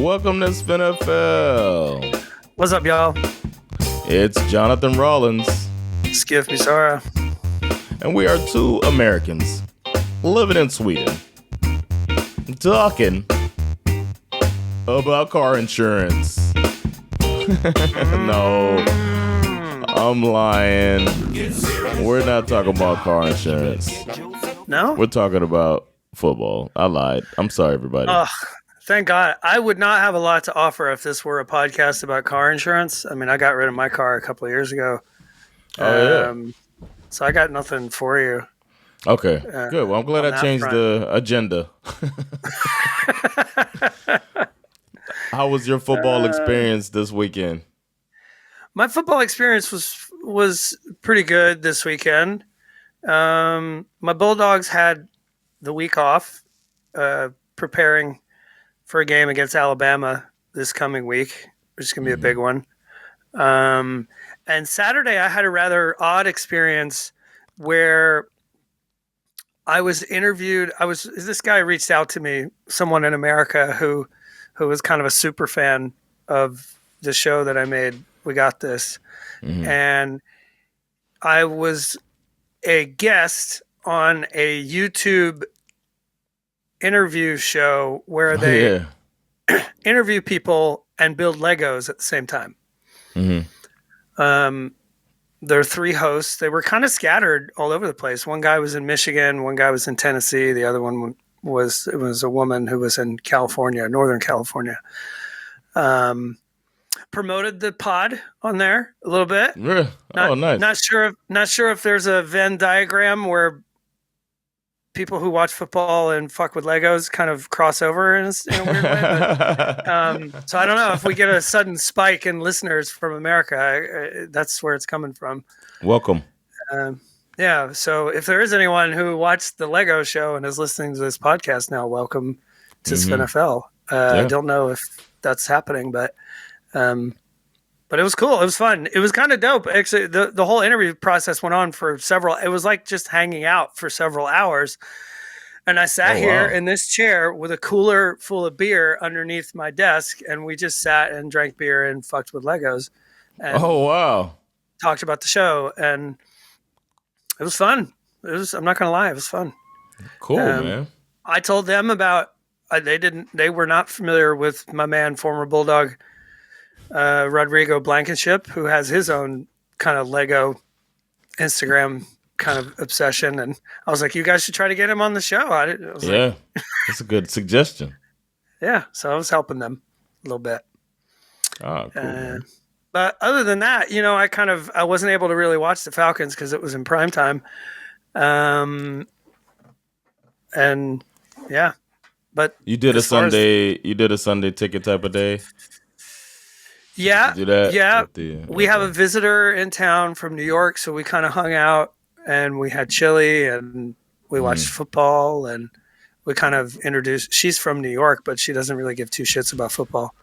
welcome to SveNFL. What's up, y'all? It's Jonathan Rollins. Schif Misara. And we are two Americans living in Sweden, talking about car insurance. No, I'm lying. We're not talking about car insurance. No? We're talking about football. I lied. I'm sorry, everybody. Thank God. I would not have a lot to offer if this were a podcast about car insurance. I mean, I got rid of my car a couple of years ago. So I got nothing for you. Okay, good. Well, I'm glad I changed the agenda. How was your football experience this weekend? My football experience was pretty good this weekend. My Bulldogs had the week off, preparing for a game against Alabama this coming week, which is going to be a big one. And Saturday, I had a rather odd experience where I was interviewed. This guy reached out to me, someone in America who was kind of a super fan of the show that I made. We Got This. And I was a guest on a YouTube interview show where they interview people and build Legos at the same time. There are three hosts. They were kind of scattered all over the place. One guy was in Michigan, one guy was in Tennessee, the other one was a woman who was in California, Northern California. Promoted the pod on there a little bit. Yeah. Nice. Not sure if there's a Venn diagram where people who watch football and fuck with Legos kind of cross over in a weird way. But, so I don't know if we get a sudden spike in listeners from America. That's where it's coming from. Welcome. Yeah. So if there is anyone who watched the Lego show and is listening to this podcast now, welcome to SveNFL. I don't know if that's happening, but it was cool. It was fun. It was kind of dope. Actually, the whole interview process went on for it was like just hanging out for several hours. And I sat here in this chair with a cooler full of beer underneath my desk, and we just sat and drank beer and fucked with Legos. And talked about the show, and it was fun. I'm not going to lie. It was fun. Cool, man. I told them about, they were not familiar with my man, former Bulldog, Rodrigo Blankenship, who has his own kind of Lego Instagram kind of obsession, and I was like, you guys should try to get him on the show. That's a good suggestion. Yeah, so I was helping them a little bit. Oh, cool. But other than that, I wasn't able to really watch the Falcons because it was in prime time. And yeah, but you did a Sunday ticket type of day. Yeah, do that? Yeah. We have a visitor in town from New York, so we kind of hung out and we had chili and we watched football and we kind of introduced. She's from New York, but she doesn't really give two shits about football.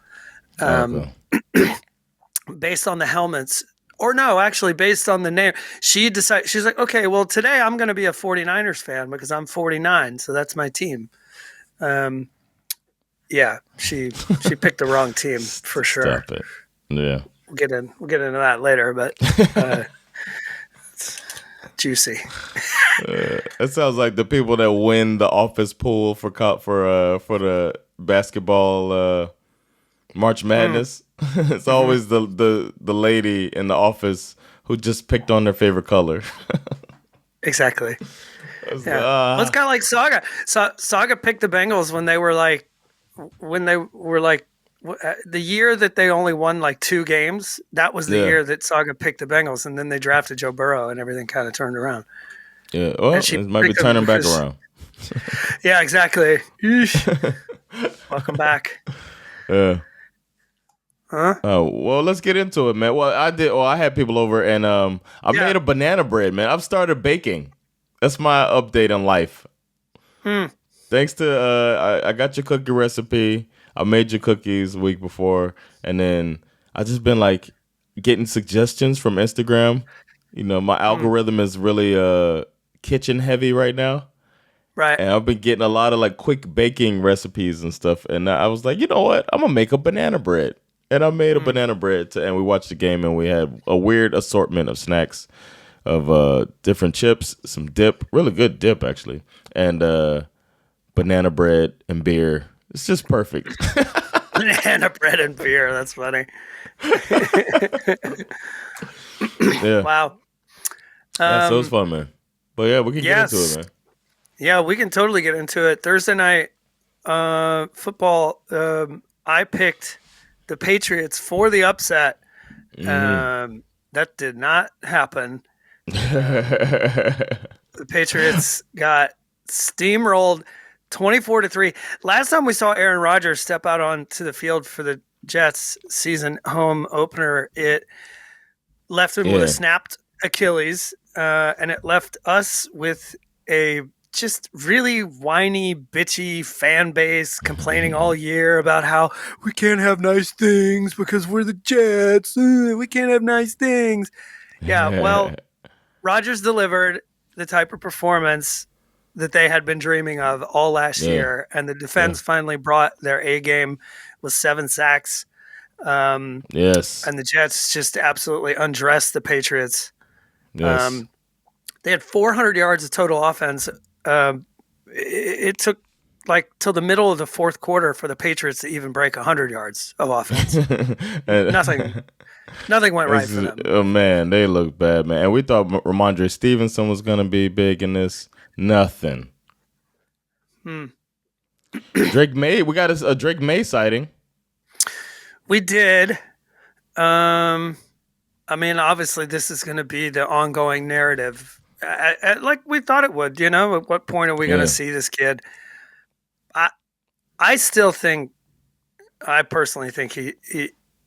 Based on the helmets, or no, actually based on the name, she decided. She's like, okay, well today I'm going to be a 49ers fan because I'm 49, so that's my team. Yeah, she picked the wrong team for sure. Stop it. Yeah, we'll get into that later, but it's juicy. It sounds like the people that win the office pool for the basketball March Madness. It's always the lady in the office who just picked on their favorite color. Exactly. Well, it's kind of like Saga. Saga picked the Bengals when they were like the year that they only won like 2 games. That was the year that Saga picked the Bengals, and then they drafted Joe Burrow, and everything kind of turned around. Yeah, well, it might be turning back around. Yeah, exactly. Welcome back. Yeah. Huh? Oh, well, let's get into it, man. Well, I had people over, and I made a banana bread, man. I've started baking. That's my update on life. Thanks to I got your cookie recipe. I made your cookies the week before, and then I just been like getting suggestions from Instagram. My algorithm is really kitchen heavy right now, Right. And I've been getting a lot of like quick baking recipes and stuff. And I was like, you know what? I'm gonna make a banana bread. And I made a banana bread, and we watched the game, and we had a weird assortment of snacks, of different chips, some dip, really good dip actually, and banana bread and beer. It's just perfect. Banana bread and beer. That's funny. Yeah. Wow. Yeah, so it's fun, man. But yeah, we can get into it, man. Yeah, we can totally get into it. Thursday night football. I picked the Patriots for the upset. That did not happen. The Patriots got steamrolled 24-3. Last time we saw Aaron Rodgers step out onto the field for the Jets season home opener, it left him with a snapped Achilles, and it left us with a just really whiny, bitchy fan base complaining all year about how we can't have nice things because we're the Jets. We can't have nice things. Yeah, well, Rodgers delivered the type of performance that they had been dreaming of all last year, and the defense finally brought their A game with 7 sacks. Yes. And the Jets just absolutely undressed the Patriots. Yes. They had 400 yards of total offense. It took like till the middle of the fourth quarter for the Patriots to even break 100 yards of offense. Nothing went right for them. Oh, man, they look bad, man. And we thought Ramondre Stevenson was going to be big in this. Nothing. Drake May, we got a Drake May sighting. We did. I mean, obviously, this is going to be the ongoing narrative, like we thought it would. You know, at what point are we going to see this kid? I still think, I personally think he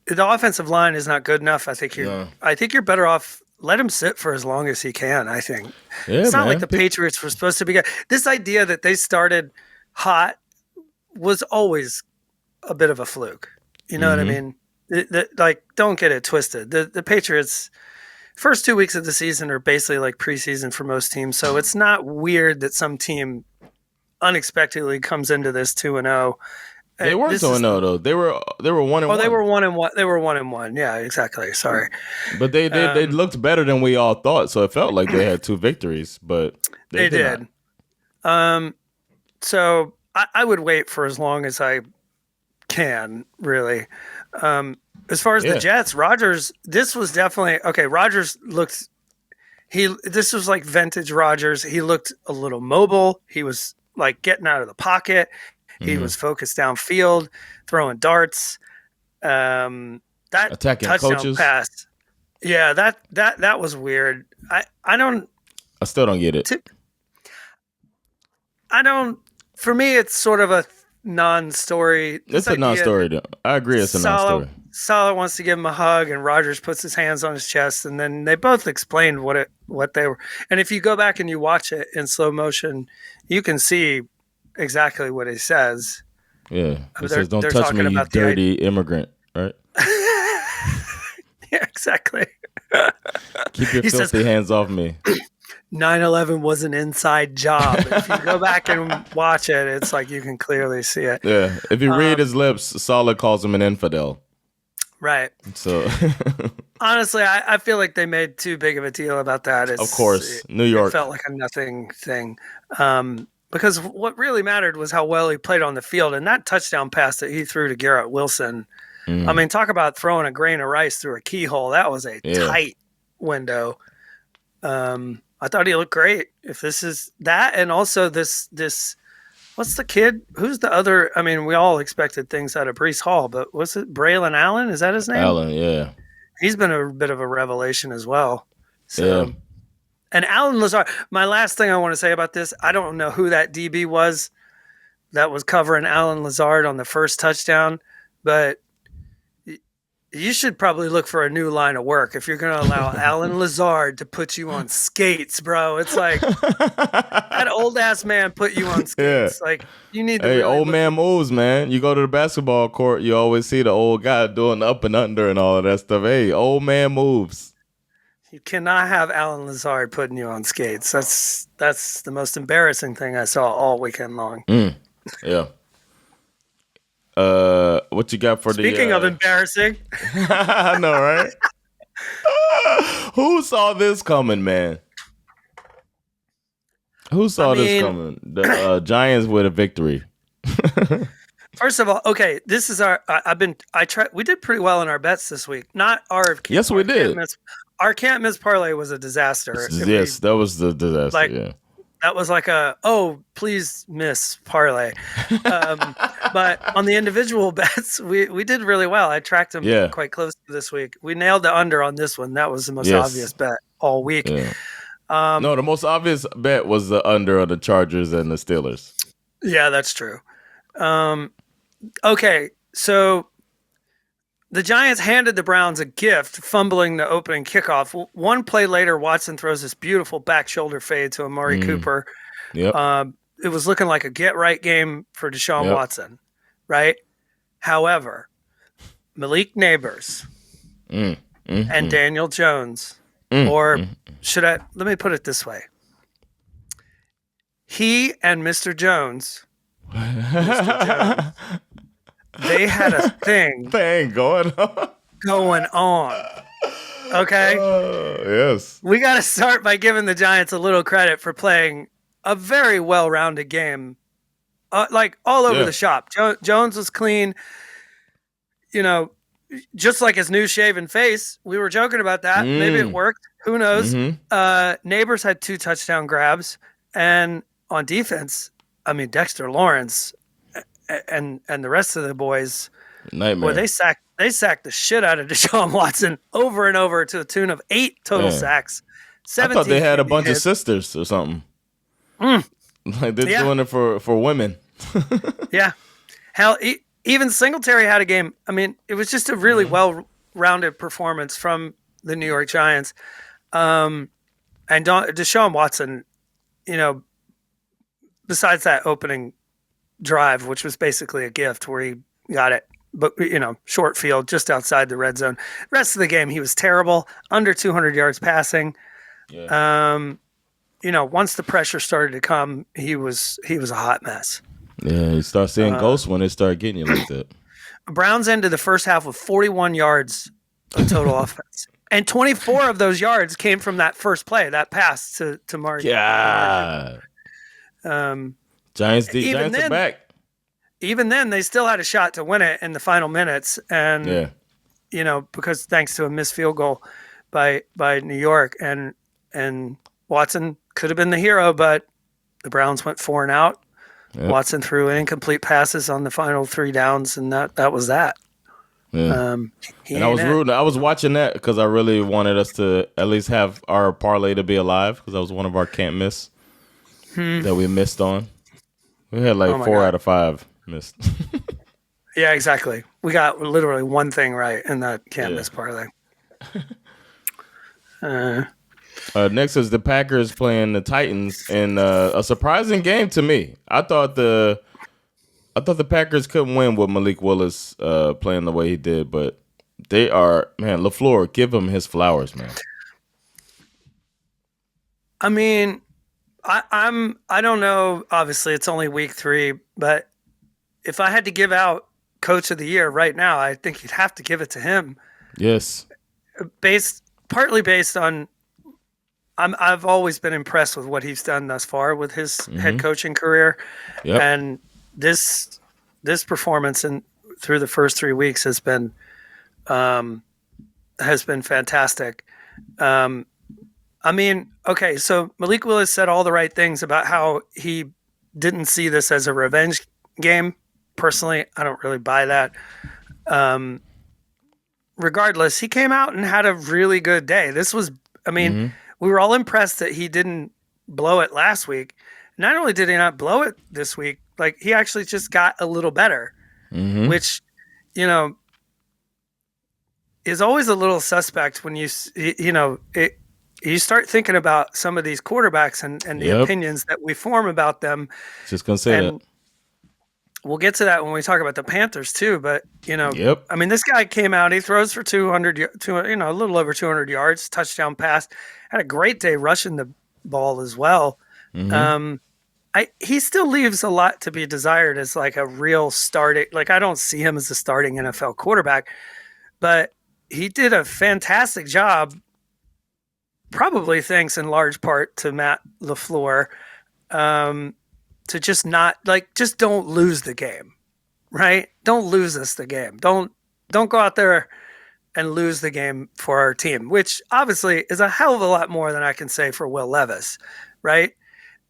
the offensive line is not good enough. I think you're better off. Let him sit for as long as he can. I think it's not like the Patriots were supposed to be good. This idea that they started hot was always a bit of a fluke. You know what I mean? Like, don't get it twisted. The Patriots' first 2 weeks of the season are basically like preseason for most teams, so it's not weird that some team unexpectedly comes into this 2-0. They weren't 2-0 though. They were 1-1. Oh, they were 1-1. They were 1-1. Yeah, exactly. Sorry, but they looked better than we all thought. So it felt like they had 2 victories, but they did. So I would wait for as long as I can. Really. As far as the Jets, Rodgers, this was definitely okay. Rodgers looked. This was like vintage Rodgers. He looked a little mobile. He was like getting out of the pocket. He was focused downfield, throwing darts. That attacking touchdown coaches. pass. Yeah, that was weird. I still don't get it. For me, it's sort of a non-story. It's a non-story. Though. I agree. It's a non-story. Saleh wants to give him a hug, and Rodgers puts his hands on his chest, and then they both explained what they were. And if you go back and you watch it in slow motion, you can see exactly what he says. Yeah, he says, "Don't touch me, you dirty immigrant." Right? Yeah, exactly. Keep your filthy hands off me. 9/11 was an inside job. If you go back and watch it, it's like you can clearly see it. Yeah, if you read his lips, Saleh calls him an infidel. Right. So, honestly, I feel like they made too big of a deal about that. Of course, New York. It felt like a nothing thing. Because what really mattered was how well he played on the field. And that touchdown pass that he threw to Garrett Wilson, I mean, talk about throwing a grain of rice through a keyhole. That was a tight window. I thought he looked great. If this is that, and also this, what's the kid? Who's the other? I mean, we all expected things out of Breece Hall, but what's it? Braylon Allen? Is that his name? Allen, yeah. He's been a bit of a revelation as well. So. Yeah. And Alan Lazard, my last thing I want to say about this, I don't know who that DB was that was covering Alan Lazard on the first touchdown, but you should probably look for a new line of work if you're going to allow Alan Lazard to put you on skates, bro. It's like that old ass man put you on skates. Yeah. Like you need to. Hey, really old man moves, man. You go to the basketball court, you always see the old guy doing up and under and all of that stuff. Hey, old man moves. You cannot have Alan Lazard putting you on skates. That's the most embarrassing thing I saw all weekend long. Yeah. What you got for Speaking of embarrassing. I know, right? Who saw this coming, man? Who saw this coming? The Giants with a victory. First of all, okay, this is our. We did pretty well in our bets this week. Not our. Yes, we did. Our can't miss parlay was a disaster. Yes, that was the disaster. That was like please miss parlay. But on the individual bets, we did really well. I tracked them quite close this week. We nailed the under on this one. That was the most obvious bet all week. Yeah. No, the most obvious bet was the under on the Chargers and the Steelers. Yeah, that's true. Okay, so the Giants handed the Browns a gift, fumbling the opening kickoff. One play later, Watson throws this beautiful back shoulder fade to Amari Cooper. Yep. It was looking like a get-right game for Deshaun Watson, right? However, Malik Neighbors and Daniel Jones, let me put it this way. He and Mr. Jones, they had a thing going on. Okay? Yes. We got to start by giving the Giants a little credit for playing a very well-rounded game. Like all over the shop. Jones was clean. You know, just like his new shaven face. We were joking about that. Maybe it worked. Who knows? Neighbors had 2 touchdown grabs. And on defense, I mean, Dexter Lawrence and the rest of the boys, nightmare. Boy, they sacked the shit out of Deshaun Watson over and over to the tune of 8 total sacks. I thought they had a bunch of sisters or something. Like they're doing it for women. Yeah. Hell, even Singletary had a game. I mean, it was just a really well-rounded performance from the New York Giants. And Deshaun Watson, you know, besides that opening drive, which was basically a gift where he got it, but short field just outside the red zone. Rest of the game, he was terrible, under 200 yards passing. Yeah. Once the pressure started to come, he was a hot mess. Yeah, you start seeing ghosts when they start getting you like that. Browns ended the first half with 41 yards of total offense. And 24 of those yards came from that first play, that pass to Mark. Yeah. Giants are back. Even then, they still had a shot to win it in the final minutes. And, because thanks to a missed field goal by New York. And Watson could have been the hero, but the Browns went 4 and out. Yep. Watson threw incomplete passes on the final 3 downs, and that was that. Yeah. And I was rooting. I was watching that because I really wanted us to at least have our parlay to be alive because that was one of our can't miss that we missed on. We had like 4 out of 5 missed. Yeah, exactly. We got literally one thing right in that can't miss parlay. Next is the Packers playing the Titans in a surprising game to me. I thought the Packers couldn't win with Malik Willis playing the way he did, but they are, man, LaFleur, give him his flowers, man. I mean, I don't know. Obviously, it's only week 3, but if I had to give out Coach of the Year right now, I think you'd have to give it to him. Yes, partly based on. I've always been impressed with what he's done thus far with his head coaching career, and this performance through the first 3 weeks has been fantastic. I mean, okay, so Malik Willis said all the right things about how he didn't see this as a revenge game. Personally, I don't really buy that. Regardless, he came out and had a really good day. This was, I mean, we were all impressed that he didn't blow it last week. Not only did he not blow it this week, like he actually just got a little better, which, is always a little suspect when you start thinking about some of these quarterbacks and the opinions that we form about them. Just gonna say that. we'll get to that when we talk about the Panthers too. But Yep. I mean, this guy came out. He throws for 200, a little over 200 yards, touchdown pass. Had a great day rushing the ball as well. Mm-hmm. He still leaves a lot to be desired as like a real starting. Like I don't see him as a starting NFL quarterback, but he did a fantastic job. Probably thanks in large part to Matt LaFleur, to just just don't lose the game, right? Don't lose us the game. Don't go out there and lose the game for our team, which obviously is a hell of a lot more than I can say for Will Levis, right?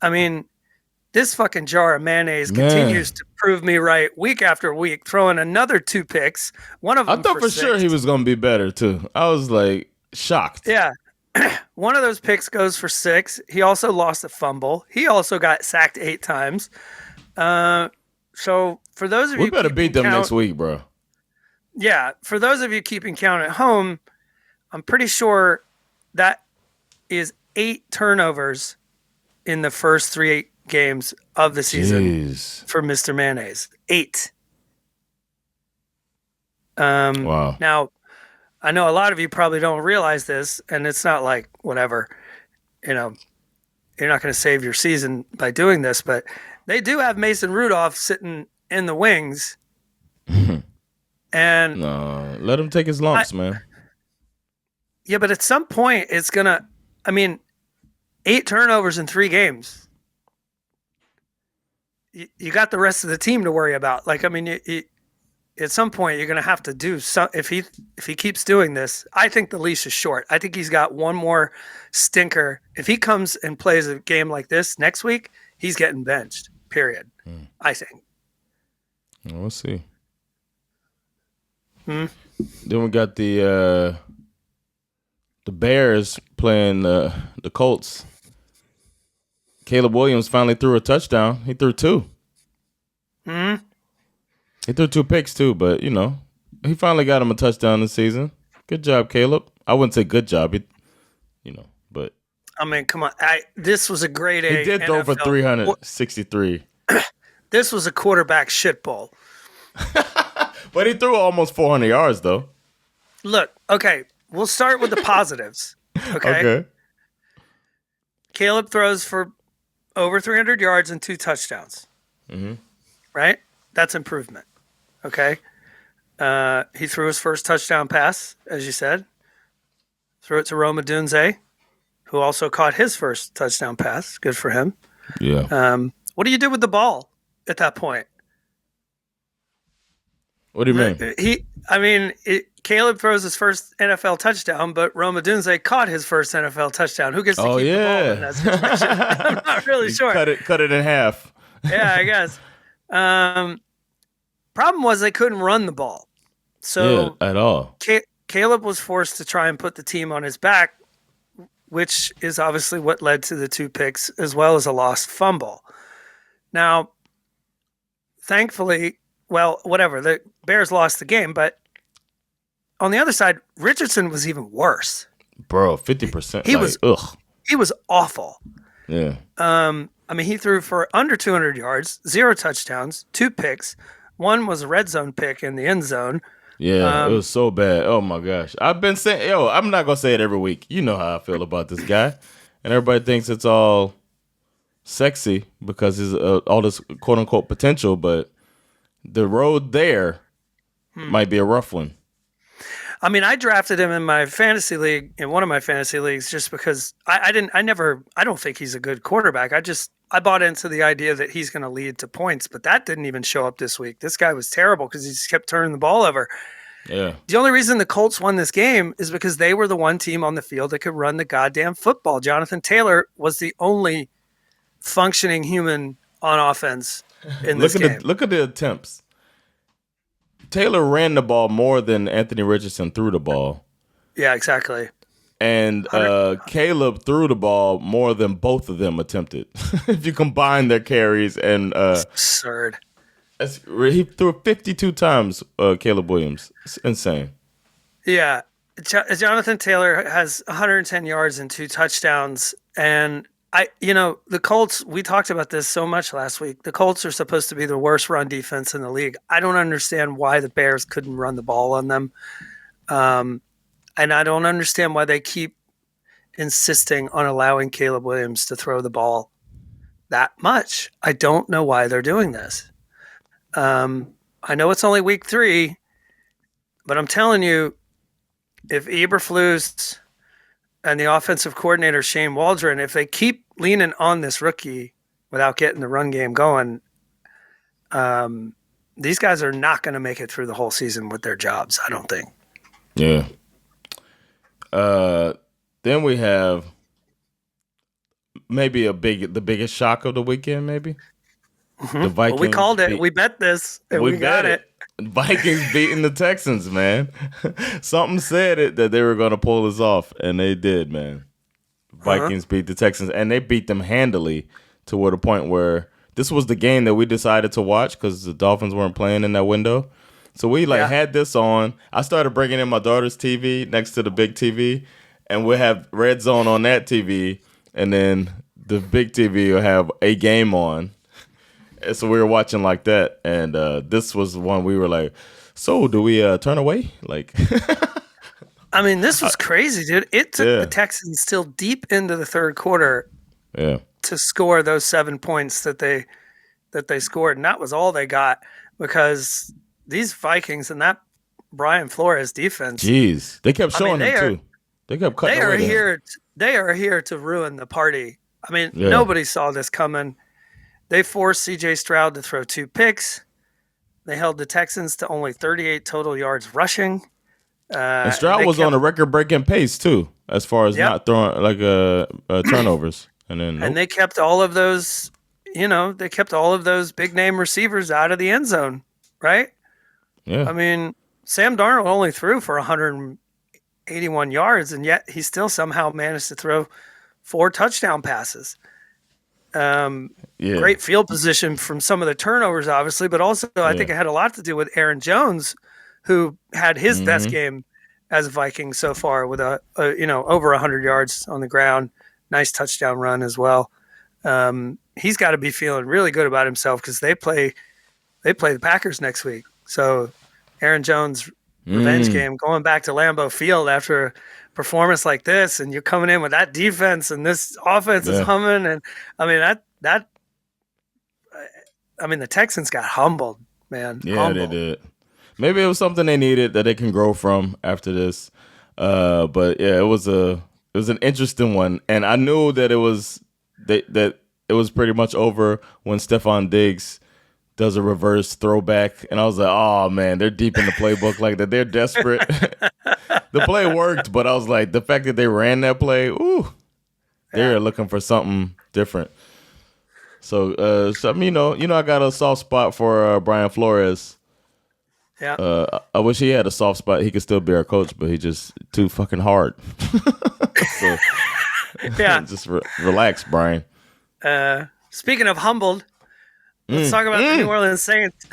I mean, this fucking jar of mayonnaise continues to prove me right week after week, throwing another 2 picks. One of them I thought for sure he was going to be better too. I was like shocked. Yeah. One of those picks goes for 6. He also lost a fumble. He also got sacked 8 times. So for those of you, we better beat them next week, bro. Yeah, for those of you keeping count at home, I'm pretty sure that is 8 turnovers in the first 3 games of the season for Mr. Mayonnaise. 8. Wow. Now, I know a lot of you probably don't realize this, and it's not like whatever, you're not going to save your season by doing this, but they do have Mason Rudolph sitting in the wings. And no, let him take his lumps, man. Yeah, but at some point it's going to, 8 turnovers in 3 games. You got the rest of the team to worry about. At some point you're going to have to do some. If he keeps doing this, I think the leash is short. I think he's got one more stinker. If he comes and plays a game like this next week, he's getting benched. Period. I think. We'll see. Then we got the Bears playing the Colts. Caleb Williams finally threw a touchdown. He threw 2. He threw 2 picks too, but he finally got him a touchdown this season. Good job, Caleb. I wouldn't say good job, but come on. This was a great A. He did throw for 363. This was a quarterback shit bowl. But he threw almost 400 yards though. Look, okay, we'll start with the positives. Okay. Caleb throws for over 300 yards and 2 touchdowns. Right? That's improvement. Okay. He threw his first touchdown pass, as you said. Threw it to Roma Dunze, who also caught his first touchdown pass. Good for him. Yeah. What do you do with the ball at that point? What do you mean? Caleb throws his first NFL touchdown, but Roma Dunze caught his first NFL touchdown. Who gets to keep the ball in that situation? I'm not really sure. Cut it in half. Yeah, I guess. Problem was they couldn't run the ball. So at all. Caleb was forced to try and put the team on his back, which is obviously what led to the 2 picks as well as a lost fumble. Now, thankfully, the Bears lost the game, but on the other side, Richardson was even worse. Bro, 50%. He was awful. Yeah. He threw for under 200 yards, 0 touchdowns, 2 picks. One was a red zone pick in the end zone. Yeah, it was so bad. Oh my gosh. I've been saying, I'm not going to say it every week. You know how I feel about this guy. And everybody thinks it's all sexy because he's all this quote unquote potential, but the road there might be a rough one. I drafted him in my fantasy league, in one of my fantasy leagues, just because I don't think he's a good quarterback. I bought into the idea that he's going to lead to points, but that didn't even show up this week. This guy was terrible because he just kept turning the ball over. Yeah. The only reason the Colts won this game is because they were the one team on the field that could run the goddamn football. Jonathan Taylor was the only functioning human on offense in this game. Look at the attempts. Taylor ran the ball more than Anthony Richardson threw the ball. Yeah, exactly. And Caleb threw the ball more than both of them attempted. If you combine their carries and absurd. He threw 52 times, Caleb Williams. It's insane. Yeah. Jonathan Taylor has 110 yards and 2 touchdowns, and The Colts, we talked about this so much last week. The Colts are supposed to be the worst run defense in the league. I don't understand why the Bears couldn't run the ball on them. And I don't understand why they keep insisting on allowing Caleb Williams to throw the ball that much. I don't know why they're doing this. I know it's only week 3, but I'm telling you, if Eberflus and the offensive coordinator, Shane Waldron, if they keep leaning on this rookie without getting the run game going, these guys are not going to make it through the whole season with their jobs, I don't think. Yeah. Then we have maybe the biggest shock of the weekend, maybe. Mm-hmm. The Vikings. Well, we called it. We bet this, and we got it. Vikings beating the Texans, man. Something said it that they were going to pull this off, and they did, man. Vikings beat the Texans, and they beat them handily to the point where this was the game that we decided to watch because the Dolphins weren't playing in that window. So we had this on. I started bringing in my daughter's TV next to the big TV, and we'll have Red Zone on that TV, and then the big TV will have a game on. And so we were watching like that, and this was one we were like, so do we turn away? Like, I mean, this was crazy, dude. It took the Texans still deep into the third quarter to score those 7 points that they scored, and that was all they got because these Vikings and that Brian Flores defense. Jeez, they kept showing him too. They kept cutting. They are here to ruin the party. I mean, nobody saw this coming. They forced C.J. Stroud to throw 2 picks. They held the Texans to only 38 total yards rushing. And Stroud was on a record-breaking pace too, as far as not throwing like turnovers. And they kept all of those, big name receivers out of the end zone, right? Yeah. I mean, Sam Darnold only threw for 181 yards, and yet he still somehow managed to throw 4 touchdown passes. Great field position from some of the turnovers, obviously, but also I think it had a lot to do with Aaron Jones, who had his best game as a Viking so far with over 100 yards on the ground. Nice touchdown run as well. He's got to be feeling really good about himself because they play the Packers next week. So Aaron Jones revenge game, going back to Lambeau Field after a performance like this, and you're coming in with that defense and this offense is humming, and I mean the Texans got humbled, man. Yeah, they did. Maybe it was something they needed that they can grow from after this. But yeah, it was an interesting one, and I knew that it was pretty much over when Stephon Diggs does a reverse throwback, and I was like, oh man, they're deep in the playbook like that. They're desperate. The play worked, but I was like, the fact that they ran that play, they're looking for something different. So, I got a soft spot for Brian Flores. Yeah. I wish he had a soft spot. He could still be our coach, but he just too fucking hard. So, just relax, Brian. Speaking of humbled, let's talk about the New Orleans Saints.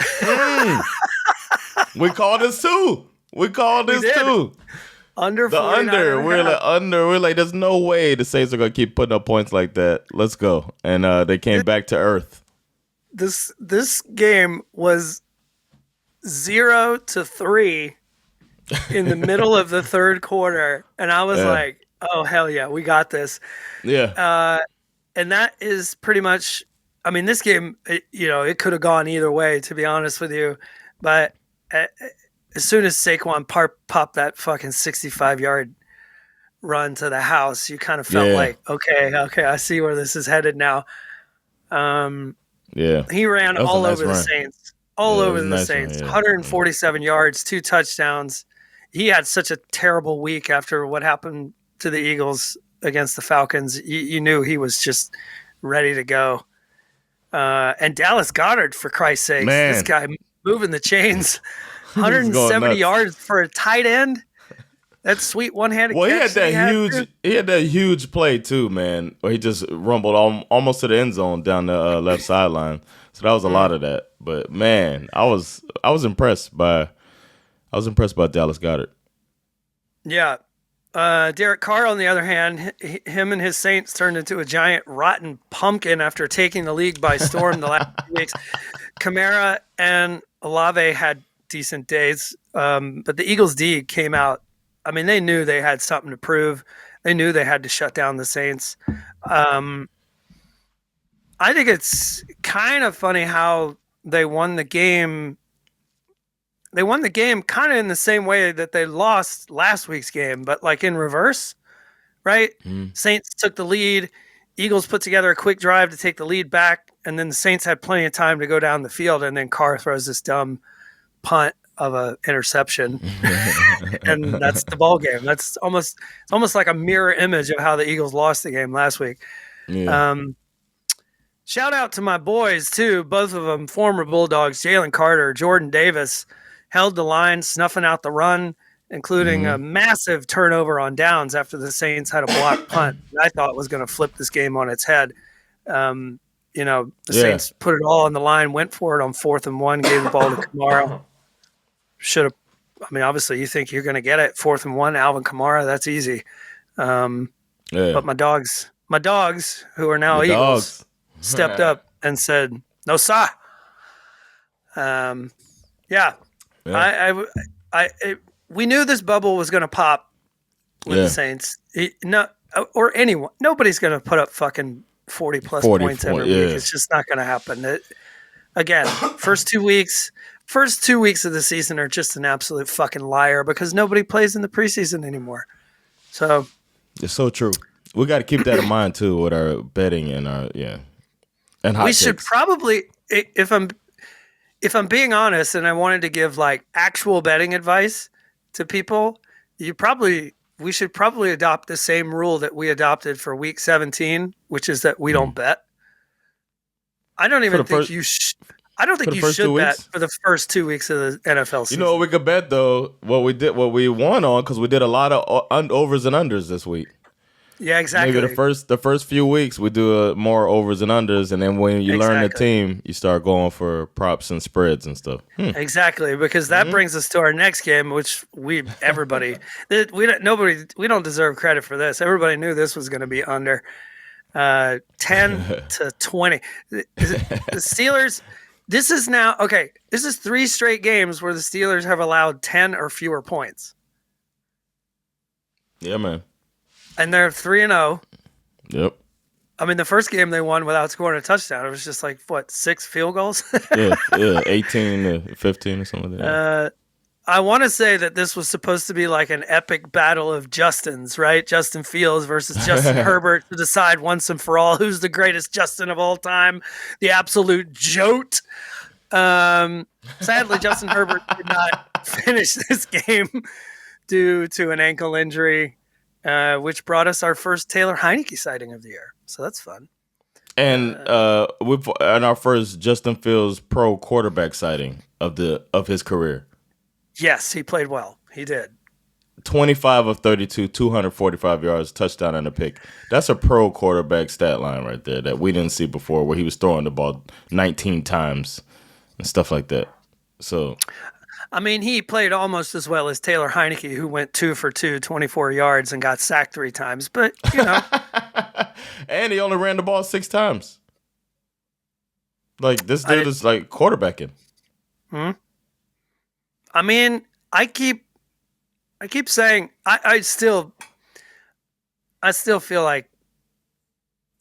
We called this too. Under the under. We're like, there's no way the Saints are gonna keep putting up points like that. Let's go. And they came back to earth. This game was 0-3 in the middle of the third quarter, and I was like, "Oh hell yeah, we got this!" Yeah. And that is pretty much. I mean, this game, it could have gone either way, to be honest with you. But as soon as Saquon popped that fucking 65-yard run to the house, you kind of felt like, okay, I see where this is headed now. He ran all over the Saints. All over the Saints. 147 yards, 2 touchdowns. He had such a terrible week after what happened to the Eagles against the Falcons. You knew he was just ready to go. And Dallas Goedert, for Christ's sake, this guy moving the chains. 170 yards for a tight end. That sweet one-handed catch. Well, he had that huge play too, man. Where he just rumbled almost to the end zone down the left sideline. So that was a lot of that. But man, I was impressed by Dallas Goedert. Yeah, Derek Carr, on the other hand, him and his Saints turned into a giant rotten pumpkin after taking the league by storm the last 2 weeks. Kamara and Olave had decent days, but the Eagles D came out. I mean, they knew they had something to prove. They knew they had to shut down the Saints. I think it's kind of funny how they won the game. They won the game kind of in the same way that they lost last week's game, but like in reverse, right? Saints took the lead. Eagles put together a quick drive to take the lead back, and then the Saints had plenty of time to go down the field, and then Carr throws this dumb punt of an interception, and that's the ball game. It's almost like a mirror image of how the Eagles lost the game last week. Yeah. Shout out to my boys too, both of them former Bulldogs, Jalen Carter, Jordan Davis, held the line, snuffing out the run, including a massive turnover on downs after the Saints had a blocked punt that I thought was going to flip this game on its head. The Saints put it all on the line, went for it on 4th and 1, gave the ball to Kamara. Should have. I mean, obviously, you think you're going to get it 4th and 1, Alvin Kamara. That's easy. But my dogs, who are now Eagles, stepped up and said, "No, sir." We knew this bubble was going to pop with the Saints. Or anyone. Nobody's going to put up fucking 40 plus points every week. It's just not going to happen. Again, first 2 weeks of the season are just an absolute fucking liar because nobody plays in the preseason anymore. So it's so true. We got to keep that in mind too with our betting and our and hot we takes. Should probably, if I'm being honest, and I wanted to give like actual betting advice to people, we should probably adopt the same rule that we adopted for week 17, which is that we don't bet. I don't even think you should. I don't think you should bet for the first 2 weeks of the NFL season. You know what we could bet though? What we won on, because we did a lot of overs and unders this week. Yeah, exactly. Maybe the first few weeks we do more overs and unders, and then when you learn the team, you start going for props and spreads and stuff. Exactly, because that brings us to our next game, which we don't deserve credit for this. Everybody knew this was going to be under 10 to 20. The Steelers. This is now okay. This is 3 straight games where the Steelers have allowed 10 or fewer points. Yeah, man. And they're 3-0. Yep. I mean, the first game they won without scoring a touchdown. It was just like, 6 field goals? yeah, 18 to 15 or something like that. I want to say that this was supposed to be like an epic battle of Justins, right? Justin Fields versus Justin Herbert to decide once and for all who's the greatest Justin of all time, the absolute jote. Sadly, Justin Herbert did not finish this game due to an ankle injury. Which brought us our first Taylor Heineke sighting of the year. So that's fun. And our first Justin Fields pro quarterback sighting of his career. Yes, he played well. He did. 25 of 32, 245 yards, touchdown and a pick. That's a pro quarterback stat line right there that we didn't see before, where he was throwing the ball 19 times and stuff like that. So I mean, he played almost as well as Taylor Heineke, who went 2 for 2, 24 yards, and got sacked 3 times. But, and he only ran the ball 6 times. Like, this dude is, like, quarterbacking. I mean, I keep saying, I still feel like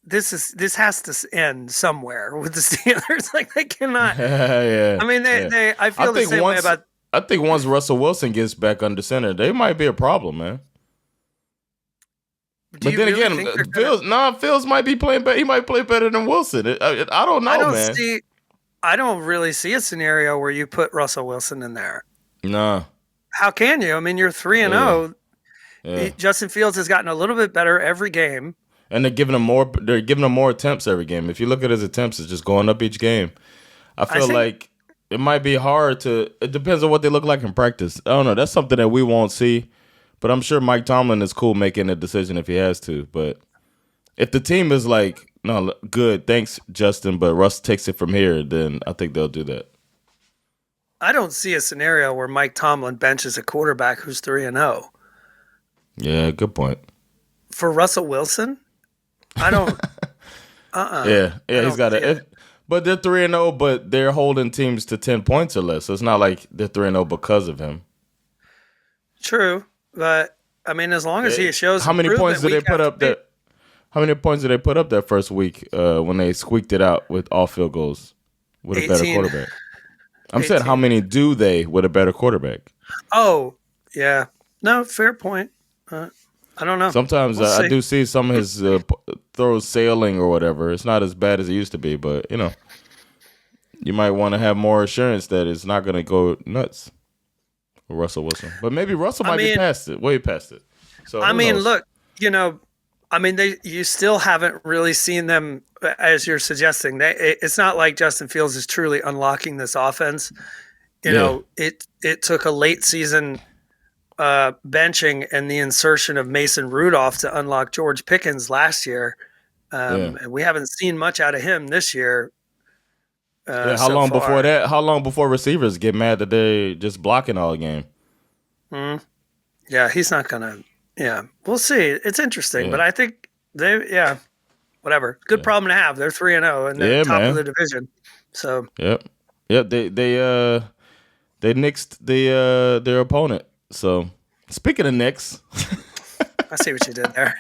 this has to end somewhere with the Steelers. Like, they cannot. Yeah. I mean, I feel the same way about. I think once Russell Wilson gets back under center, they might be a problem, man. But then again, Fields might be playing better. He might play better than Wilson. I don't know, man. I don't really see a scenario where you put Russell Wilson in there. Nah. How can you? I mean, you're 3-0. Yeah. Justin Fields has gotten a little bit better every game. And they're giving him more attempts every game. If you look at his attempts, it's just going up each game. I feel like it might be hard to. It depends on what they look like in practice. I don't know. That's something that we won't see. But I'm sure Mike Tomlin is cool making a decision if he has to. But if the team is like, no, good, thanks, Justin, but Russ takes it from here, then I think they'll do that. I don't see a scenario where Mike Tomlin benches a quarterback who's 3-0. Yeah, good point. For Russell Wilson, I don't. Yeah, he's got it. But they're 3-0, but they're holding teams to 10 points or less. So it's not like they're 3-0 because of him. True, but I mean, as long as he shows how many points did they put up that? How many points did they put up that first week when they squeaked it out with all field goals with 18. A better quarterback? I'm 18. Saying how many do they with a better quarterback? Oh, yeah. No, fair point. I don't know. Sometimes I do see some of his throws sailing or whatever. It's not as bad as it used to be, but you might want to have more assurance that it's not going to go nuts with Russell Wilson. But maybe Russell might be past it, way past it. So I mean, look, you still haven't really seen them, as you're suggesting. It's not like Justin Fields is truly unlocking this offense. It took a late season benching and the insertion of Mason Rudolph to unlock George Pickens last year. And we haven't seen much out of him this year. How long before that? How long before receivers get mad that they just blocking all game? Yeah, he's not gonna. Yeah, we'll see. It's interesting, but I think whatever. Good problem to have. They're 3-0 and they're top of the division. So Yep. They nixed their opponent. So speaking of Knicks, I see what you did there.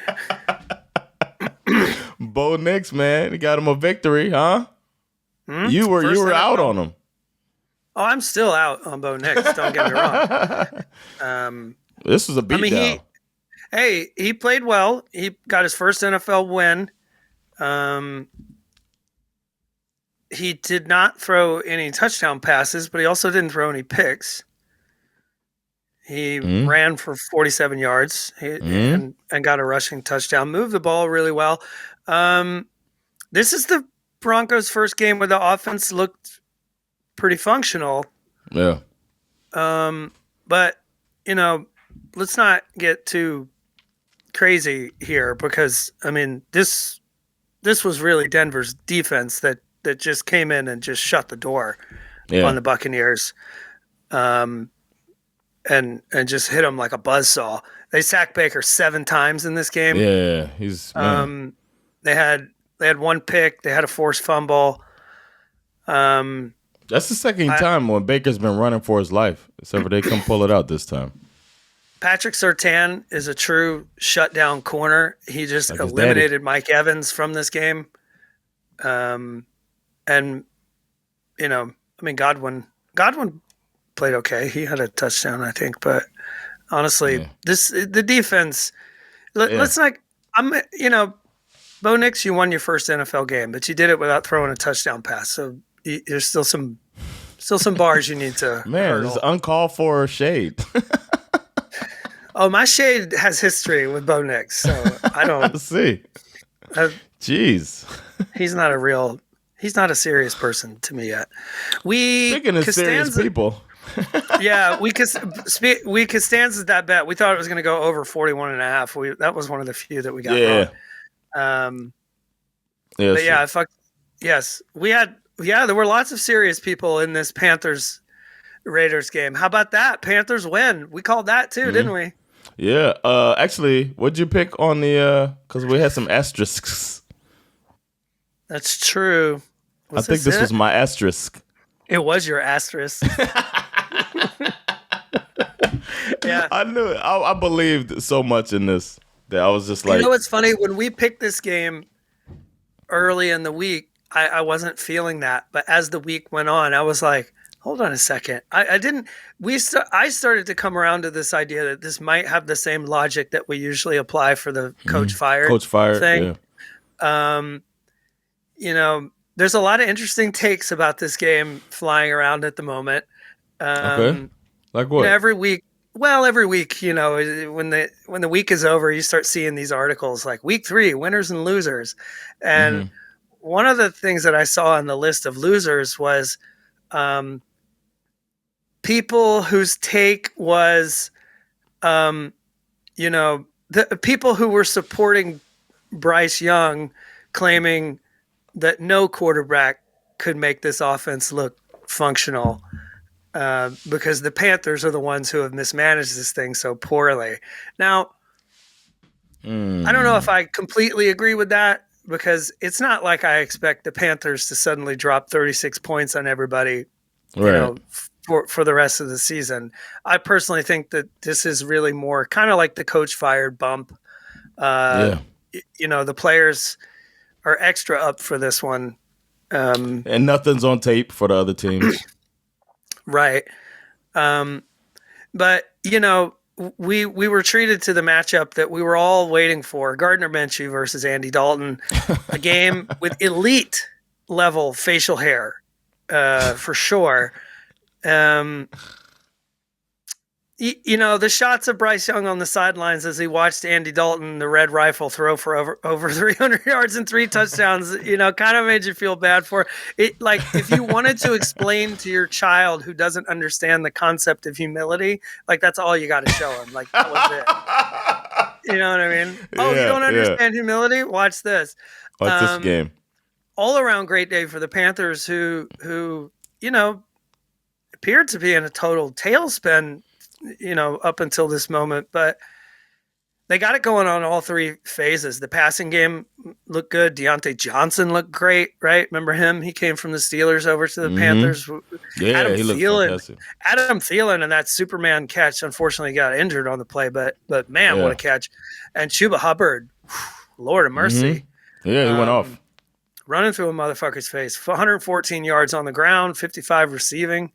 Bo Nix, man, you got him a victory, huh? You were out on him. Oh, I'm still out on Bo Nix. Don't get me wrong. This was a beatdown. He played well. He got his first NFL win. He did not throw any touchdown passes, but he also didn't throw any picks. He ran for 47 yards and got a rushing touchdown. Moved the ball really well. This is the Broncos' first game where the offense looked pretty functional. Yeah. But, let's not get too crazy here because, I mean, this was really Denver's defense that just came in and just shut the door on the Buccaneers. And just hit him like a buzzsaw. They sacked Baker 7 times in this game. Yeah, he's they had one pick. They had a forced fumble. That's the second time when Baker's been running for his life, except for they come pull it out this time. Patrick Surtain is a true shutdown corner. He just eliminated Mike Evans from this game. And Godwin played okay. He had a touchdown, I think, but honestly, the defense. Let's not. Bo Nix, you won your first NFL game, but you did it without throwing a touchdown pass. So there's still some bars you need to. Man, this is uncalled for shade. Oh, my shade has history with Bo Nix, so I don't see. Jeez, he's not a serious person to me yet. Speaking of serious people. we Costanza's that bet. We thought it was going to go over 41.5. That was one of the few that we got wrong. Yes, we had. Yeah, there were lots of serious people in this Panthers Raiders game. How about that? Panthers win. We called that too, didn't we? Yeah. Actually, what'd you pick on the? Because we had some asterisks. That's true. I think this was my asterisk. It was your asterisk. Yeah, I knew it. I believed so much in this that I was just like, what's funny? When we picked this game early in the week, I wasn't feeling that, but as the week went on, I was like, hold on a second. I started to come around to this idea that this might have the same logic that we usually apply for the coach fired thing. Yeah. There's a lot of interesting takes about this game flying around at the moment. Okay. Like what? Every week, when the week is over, you start seeing these articles like week 3, winners and losers. And one of the things that I saw on the list of losers was people whose take was, the people who were supporting Bryce Young claiming that no quarterback could make this offense look functional because the Panthers are the ones who have mismanaged this thing so poorly. Now, I don't know if I completely agree with that, because it's not like I expect the Panthers to suddenly drop 36 points on everybody, for the rest of the season. I personally think that this is really more kind of like the coach fired bump. The players are extra up for this one. And nothing's on tape for the other teams. Right. But, we were treated to the matchup that we were all waiting for: Gardner Minshew versus Andy Dalton, a game with elite level facial hair, for sure. The shots of Bryce Young on the sidelines as he watched Andy Dalton, the Red Rifle, throw for over 300 yards and 3 touchdowns, kind of made you feel bad for it. Like, if you wanted to explain to your child who doesn't understand the concept of humility, like, that's all you got to show him. Like, that was it. You know what I mean? Oh, you don't understand humility? Watch this. Watch this game. All around great day for the Panthers, who appeared to be in a total tailspin, up until this moment, but they got it going on all 3 phases. The passing game looked good. Deontay Johnson looked great, right? Remember him? He came from the Steelers over to the Panthers. Yeah, he looked fantastic. Adam Thielen and that Superman catch, unfortunately got injured on the play, but man, what a catch. And Chuba Hubbard, Lord of mercy. Yeah, he went off. Running through a motherfucker's face. 114 yards on the ground, 55 receiving.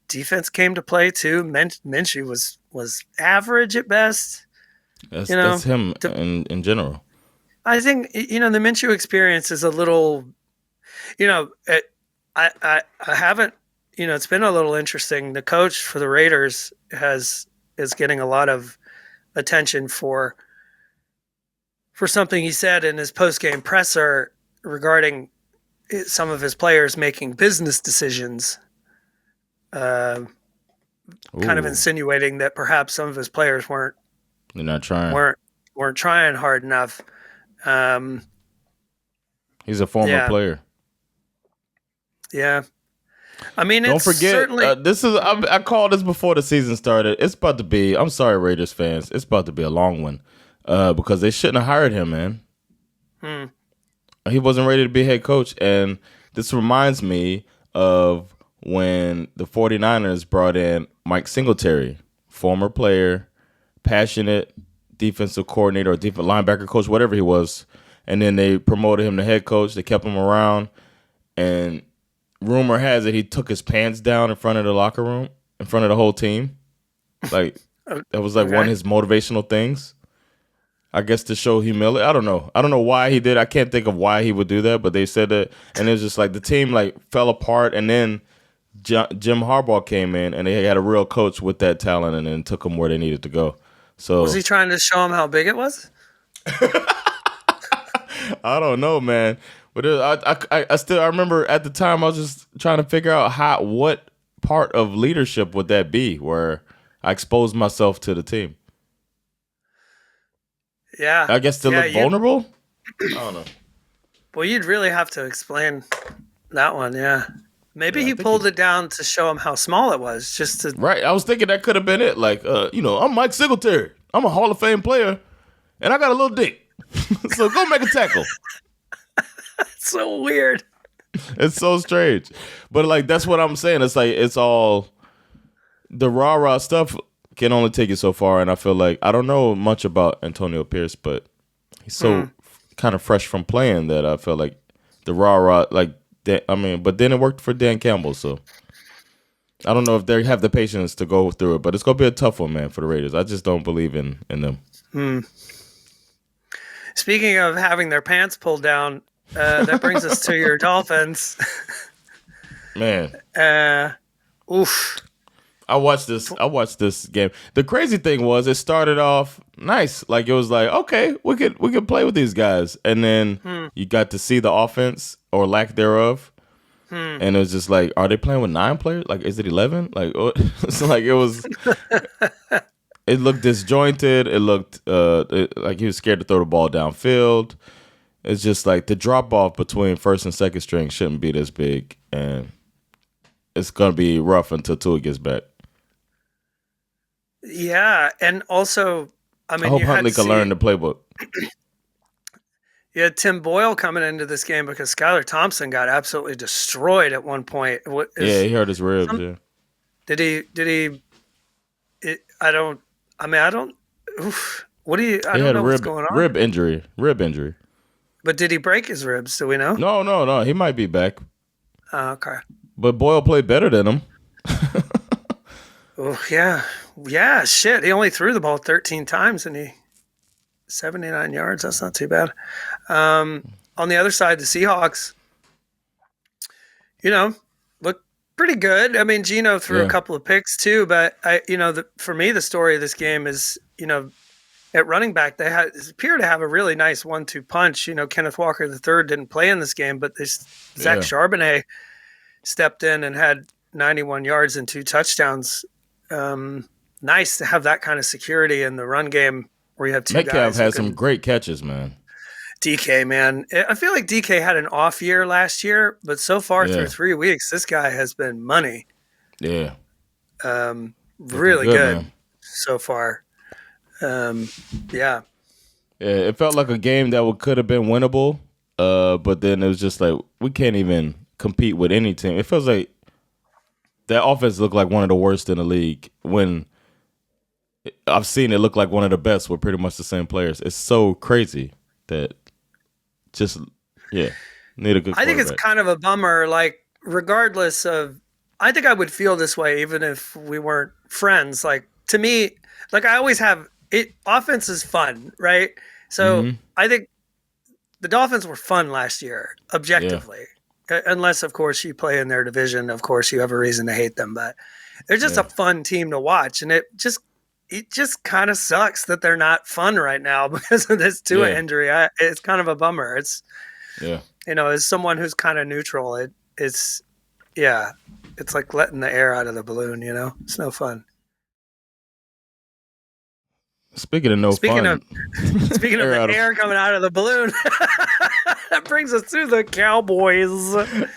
Defense came to play too. Minshew was average at best. That's him in general. I think the Minshew experience is a little, I haven't, it's been a little interesting. The coach for the Raiders is getting a lot of attention for something he said in his post-game presser regarding some of his players making business decisions. Kind of insinuating that perhaps some of his players weren't trying hard enough. He's a former player. Yeah, I mean, don't forget. This is I called this before the season started. It's about to be. I'm sorry, Raiders fans. It's about to be a long one, because they shouldn't have hired him, man. He wasn't ready to be head coach, and this reminds me of when the 49ers brought in Mike Singletary, former player, passionate defensive coordinator or defensive linebacker coach, whatever he was, and then they promoted him to head coach. They kept him around, and rumor has it he took his pants down in front of the locker room, in front of the whole team. Like, that was like one of his motivational things, I guess, to show humility. I don't know why he did. I can't think of why he would do that, but they said that, and it was just like the team like fell apart, and then Jim Harbaugh came in, and they had a real coach with that talent, and then took them where they needed to go. So was he trying to show him how big it was? I don't know, man. But I remember at the time I was just trying to figure out what part of leadership would that be where I exposed myself to the team. Yeah, I guess to look vulnerable. I don't know. Well, you'd really have to explain that one. Yeah. Maybe he pulled it down to show him how small it was, just to... Right, I was thinking that could have been it. Like, I'm Mike Singletary. I'm a Hall of Fame player, and I got a little dick. So go make a tackle. That's so weird. It's so strange. But, like, that's what I'm saying. It's like, it's all... The rah-rah stuff can only take you so far, and I feel like... I don't know much about Antonio Pierce, but he's so kind of fresh from playing that I feel like the rah-rah, like... but then it worked for Dan Campbell, so I don't know if they have the patience to go through it, but it's going to be a tough one, man, for the Raiders. I just don't believe in them. Speaking of having their pants pulled down, that brings us to your Dolphins. Man. Oof. I watched this game. The crazy thing was it started off nice. Like, it was like, okay, we could play with these guys. And then you got to see the offense or lack thereof. And it was just like, are they playing with 9 players? Like, is it 11? Like, it's like it was. It looked disjointed. It looked like he was scared to throw the ball downfield. It's just like the drop off between first and second string shouldn't be this big, and it's gonna be rough until Tua gets back. Yeah, and also I I mean, hope you had Huntley to can see learn the playbook. you had Tim Boyle coming into this game because Skylar Thompson got absolutely destroyed at one point. What Yeah, is he hurt his ribs. some, Yeah, did he? Did he? I don't. I mean, I don't. Oof, what do you? I he don't had a know what's going on. rib injury. Rib injury. But did he break his ribs? Do we know? No. He might be back, Okay. but Boyle played better than him. Oh yeah, yeah. Shit, he only threw the ball 13 times and he 79 yards. That's not too bad. On the other side, the Seahawks, look pretty good. I mean, Geno threw a Yeah, couple of picks too, but for me, the story of this game is, at running back, they appear to have a really nice 1-2 punch. Kenneth Walker III didn't play in this game, but Zach yeah. Charbonnet stepped in and had 91 yards and 2 touchdowns. Nice to have that kind of security in the run game where you have two Metcalf guys. had some great catches, man. DK, man. I feel like DK had an off year last year, but so far through 3 weeks, this guy has been money. Yeah. Really good so far. Yeah. Yeah, it felt like a game that could have been winnable, but then it was just like we can't even compete with any team. It feels like that offense looked like one of the worst in the league when I've seen it look like one of the best with pretty much the same players. It's so crazy that need a good I think it's quarterback. kind of a bummer, like regardless of I think I would feel this way even if we weren't friends. Like to me, like I always have it offense is fun, right? So I think the Dolphins were fun last year, objectively. Unless of course you play in their division, of course you have a reason to hate them, but they're just a fun team to watch. And it just kind of sucks that they're not fun right now because of this Tua injury. It's kind of a bummer. It's as someone who's kind of neutral, it's like letting the air out of the balloon. It's no fun. Speaking of speaking of the air coming out of the balloon, that brings us to the Cowboys.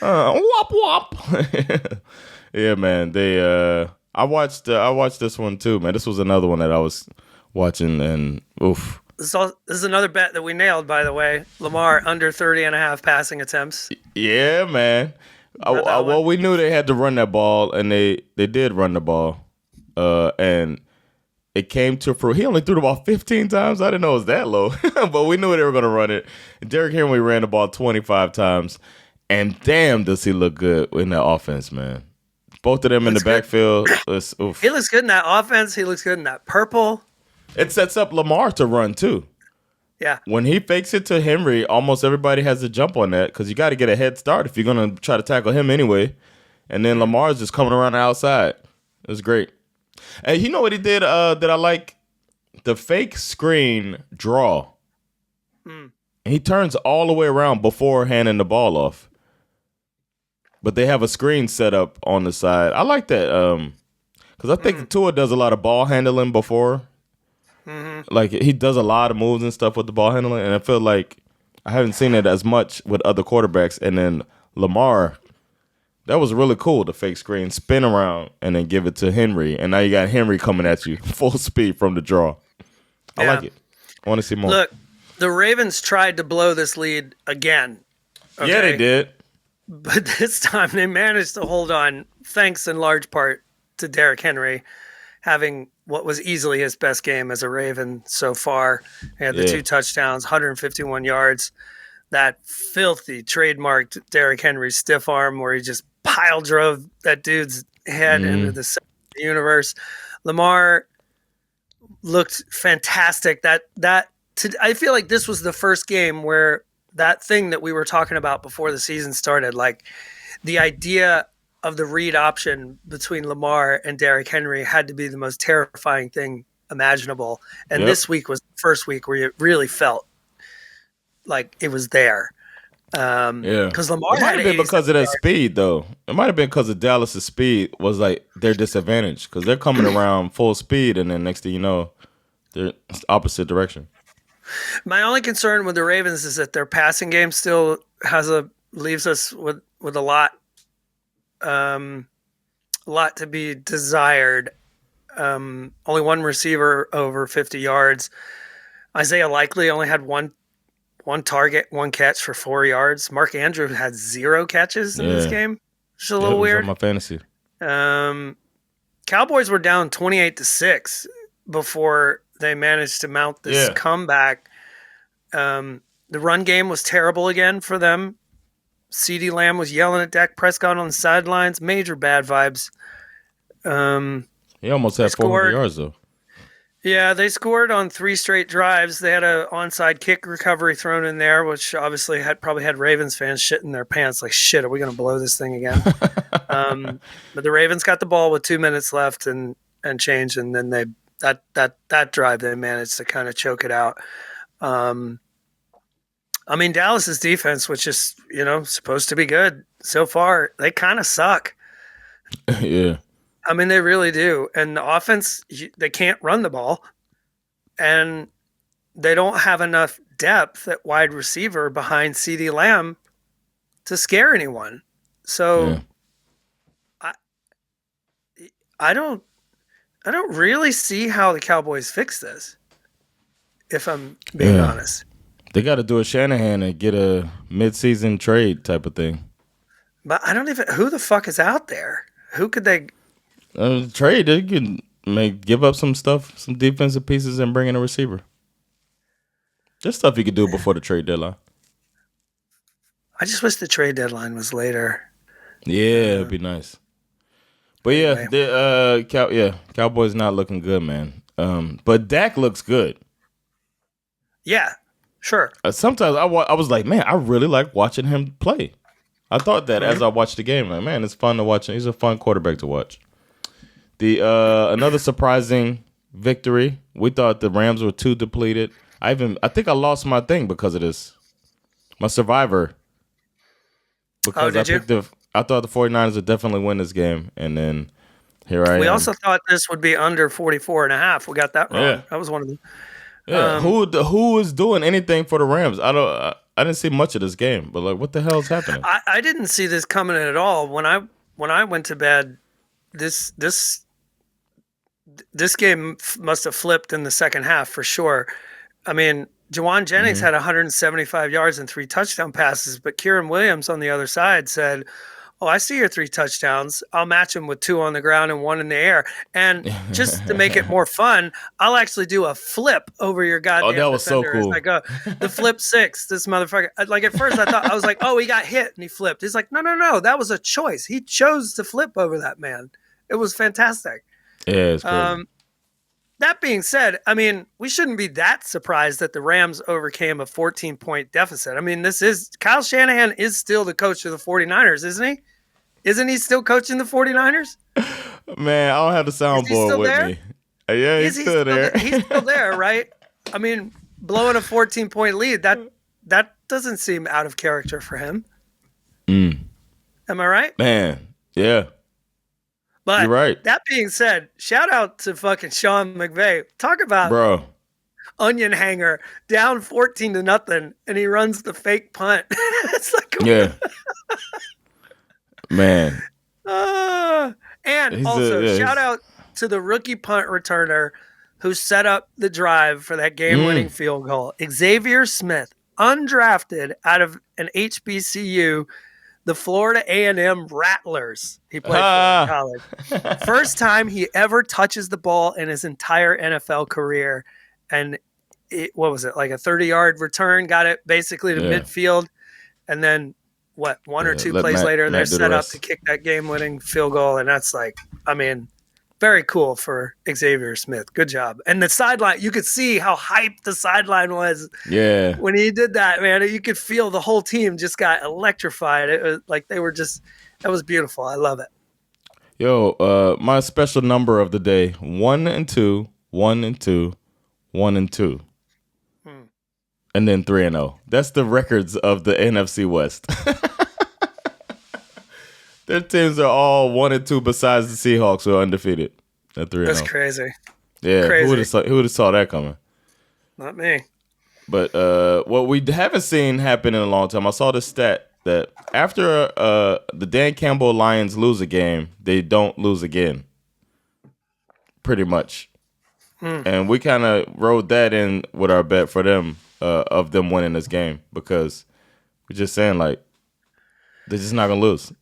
Wop wop. Yeah, man. I watched this one too, man. This was another one that I was watching, and oof. This is another bet that we nailed, by the way. Lamar under 30.5 passing attempts. Yeah, man. Well, we knew they had to run that ball, and they did run the ball, and it came to fruit. He only threw the ball 15 times. I didn't know it was that low, but we knew they were going to run it. Derrick Henry ran the ball 25 times, and damn, does he look good in that offense, man. Both of them in the backfield. He looks good in that offense. He looks good in that purple. It sets up Lamar to run, too. Yeah. When he fakes it to Henry, almost everybody has to jump on that because you got to get a head start if you're going to try to tackle him anyway. And then Lamar's just coming around the outside. It was great. And you know what he did that I like? The fake screen draw. He turns all the way around before handing the ball off. But they have a screen set up on the side. I like that because I think Tua does a lot of ball handling before. Like he does a lot of moves and stuff with the ball handling, and I feel like I haven't seen it as much with other quarterbacks. And then Lamar, that was really cool. The fake screen, spin around, and then give it to Henry, and now you got Henry coming at you full speed from the draw. I like it. I want to see more. Look, the Ravens tried to blow this lead again. Okay? Yeah, they did. But this time they managed to hold on, thanks in large part to Derrick Henry having what was easily his best game as a Raven so far. He had the 2 touchdowns, 151 yards. That filthy trademarked Derrick Henry stiff arm where he just pile drove that dude's head into the center of the universe. Lamar looked fantastic. I feel like this was the first game where that thing that we were talking about before the season started, like the idea of the read option between Lamar and Derrick Henry had to be the most terrifying thing imaginable. And this week was the first week where you really felt like it was there. Because Lamar it might have been because of that speed, though. It might have been because of Dallas' speed was like their disadvantage because they're coming around full speed, and then next thing you know, they're opposite direction. My only concern with the Ravens is that their passing game still leaves us with a lot to be desired. Only one receiver over 50 yards. Isaiah Likely only had one target, one catch for 4 yards. Mark Andrews had 0 catches in this game, which is a little weird. On my fantasy. Cowboys were down 28-6 before they managed to mount this comeback. The run game was terrible again for them. CeeDee Lamb was yelling at Dak Prescott on the sidelines. Major bad vibes. He almost had 400 yards, though. Yeah, they scored on 3 straight drives. They had an onside kick recovery thrown in there, which obviously probably had Ravens fans shitting their pants like, shit, are we going to blow this thing again? But the Ravens got the ball with 2 minutes left and change, and then that drive they managed to kind of choke it out. I mean, Dallas's defense, which is, supposed to be good so far, they kind of suck. Yeah. I mean, they really do. And the offense, they can't run the ball. And they don't have enough depth at wide receiver behind CeeDee Lamb to scare anyone. So I don't really see how the Cowboys fix this, if I'm being honest. They got to do a Shanahan and get a mid-season trade type of thing. But I don't even – who the fuck is out there? Who could they – trade, they can give up some stuff, some defensive pieces, and bring in a receiver. There's stuff you could do before the trade deadline. I just wish the trade deadline was later. Yeah, it'd be nice. But Cowboys not looking good, man. But Dak looks good. Yeah, sure. Sometimes I was like, man, I really like watching him play. I thought that as I watched the game, like, man, it's fun to watch. He's a fun quarterback to watch. The another surprising victory. We thought the Rams were too depleted. I think I lost my thing because of this. My survivor. Because I thought the 49ers would definitely win this game, and then here I am. We also thought this would be under 44.5. We got that wrong. Yeah. That was one of them. Yeah. Who is doing anything for the Rams? I didn't see much of this game, but like, what the hell is happening? I didn't see this coming at all. When I went to bed, this game must have flipped in the second half for sure. I mean, Jawan Jennings had 175 yards and 3 touchdown passes, but Kieran Williams on the other side said, "Oh, I see your 3 touchdowns. I'll match them with 2 on the ground and 1 in the air. And just to make it more fun, I'll actually do a flip over your goddamn that was defender." so cool. It's like, the flip 6, this motherfucker. Like, at first I was like, oh, he got hit and he flipped. He's like, no, that was a choice. He chose to flip over that man. It was fantastic. Yeah, it's crazy. That being said, I mean, we shouldn't be that surprised that the Rams overcame a 14-point deficit. I mean, Kyle Shanahan is still the coach of the 49ers, isn't he? Isn't he still coaching the 49ers? Man, I don't have the soundboard with me. Yeah, he's still there. He's still there, right? I mean, blowing a 14-point lead, that doesn't seem out of character for him. Am I right? Man, yeah. But you're right. That being said, shout out to fucking Sean McVay. Talk about onion hanger, down 14-0, and he runs the fake punt. It's like, man. And He's also, shout out to the rookie punt returner who set up the drive for that game-winning field goal. Xavier Smith, undrafted out of an HBCU, the Florida A&M Rattlers. He played for in college. First time he ever touches the ball in his entire NFL career. And what was it, like a 30-yard return? Got it basically to midfield. And then, one or two plays later, they're set up to kick that game-winning field goal. And that's like, I mean, very cool for Xavier Smith. Good job. And the sideline, you could see how hyped the sideline was. Yeah. When he did that, man, you could feel the whole team just got electrified. It was like they were just, that was beautiful. I love it. Yo, my special number of the day, 1 and 2, 1 and 2, 1 and 2. And then 3 and 0. That's the records of the NFC West. Their teams are all 1 and 2 besides the Seahawks, who are undefeated at 3 and 0. That's crazy. Yeah, crazy. Who would have saw that coming? Not me. But what we haven't seen happen in a long time, I saw the stat that after the Dan Campbell Lions lose a game, they don't lose again. pretty much. And we kind of rode that in with our bet for them of them winning this game because we're just saying like they're just not gonna lose.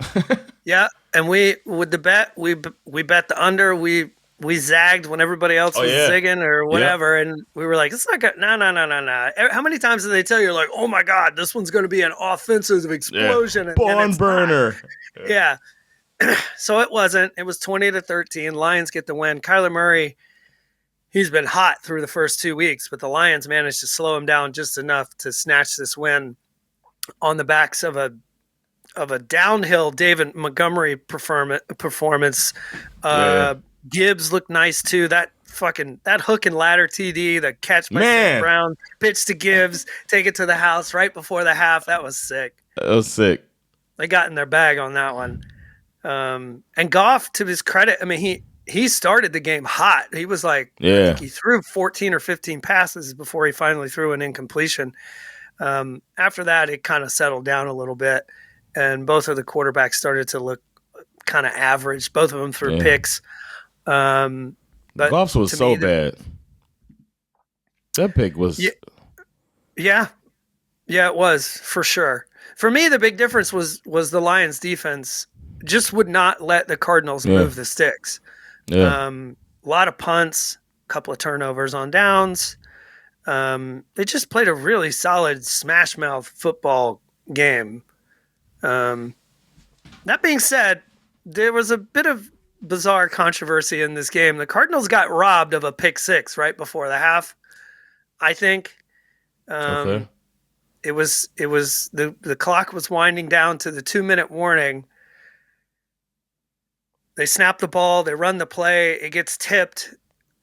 Yeah, and we with the bet we bet the under. We zagged when everybody else was zigging or whatever, and we were like, it's not good. No. How many times did they tell you like, oh my god, this one's going to be an offensive explosion, and barn burner? Yeah. So it wasn't. It was 20-13. Lions get the win. Kyler Murray, he's been hot through the first 2 weeks, but the Lions managed to slow him down just enough to snatch this win on the backs of a downhill David Montgomery performance. Gibbs looked nice too. That hook and ladder TD, the catch by St. Brown, pitch to Gibbs, take it to the house right before the half. That was sick. They got in their bag on that one. And Goff, to his credit, I mean, he started the game hot. He was like, I think he threw 14 or 15 passes before he finally threw an incompletion. After that, it kind of settled down a little bit, and both of the quarterbacks started to look kind of average. Both of them threw picks. But Goff's was so bad. That pick was. Yeah, it was for sure. For me, the big difference was the Lions' defense just would not let the Cardinals move the sticks. A lot of punts, a couple of turnovers on downs. They just played a really solid smash mouth football game. That being said, there was a bit of bizarre controversy in this game. The Cardinals got robbed of a pick six right before the half, I think. It was the clock was winding down to the 2-minute warning. They snap the ball, they run the play, it gets tipped,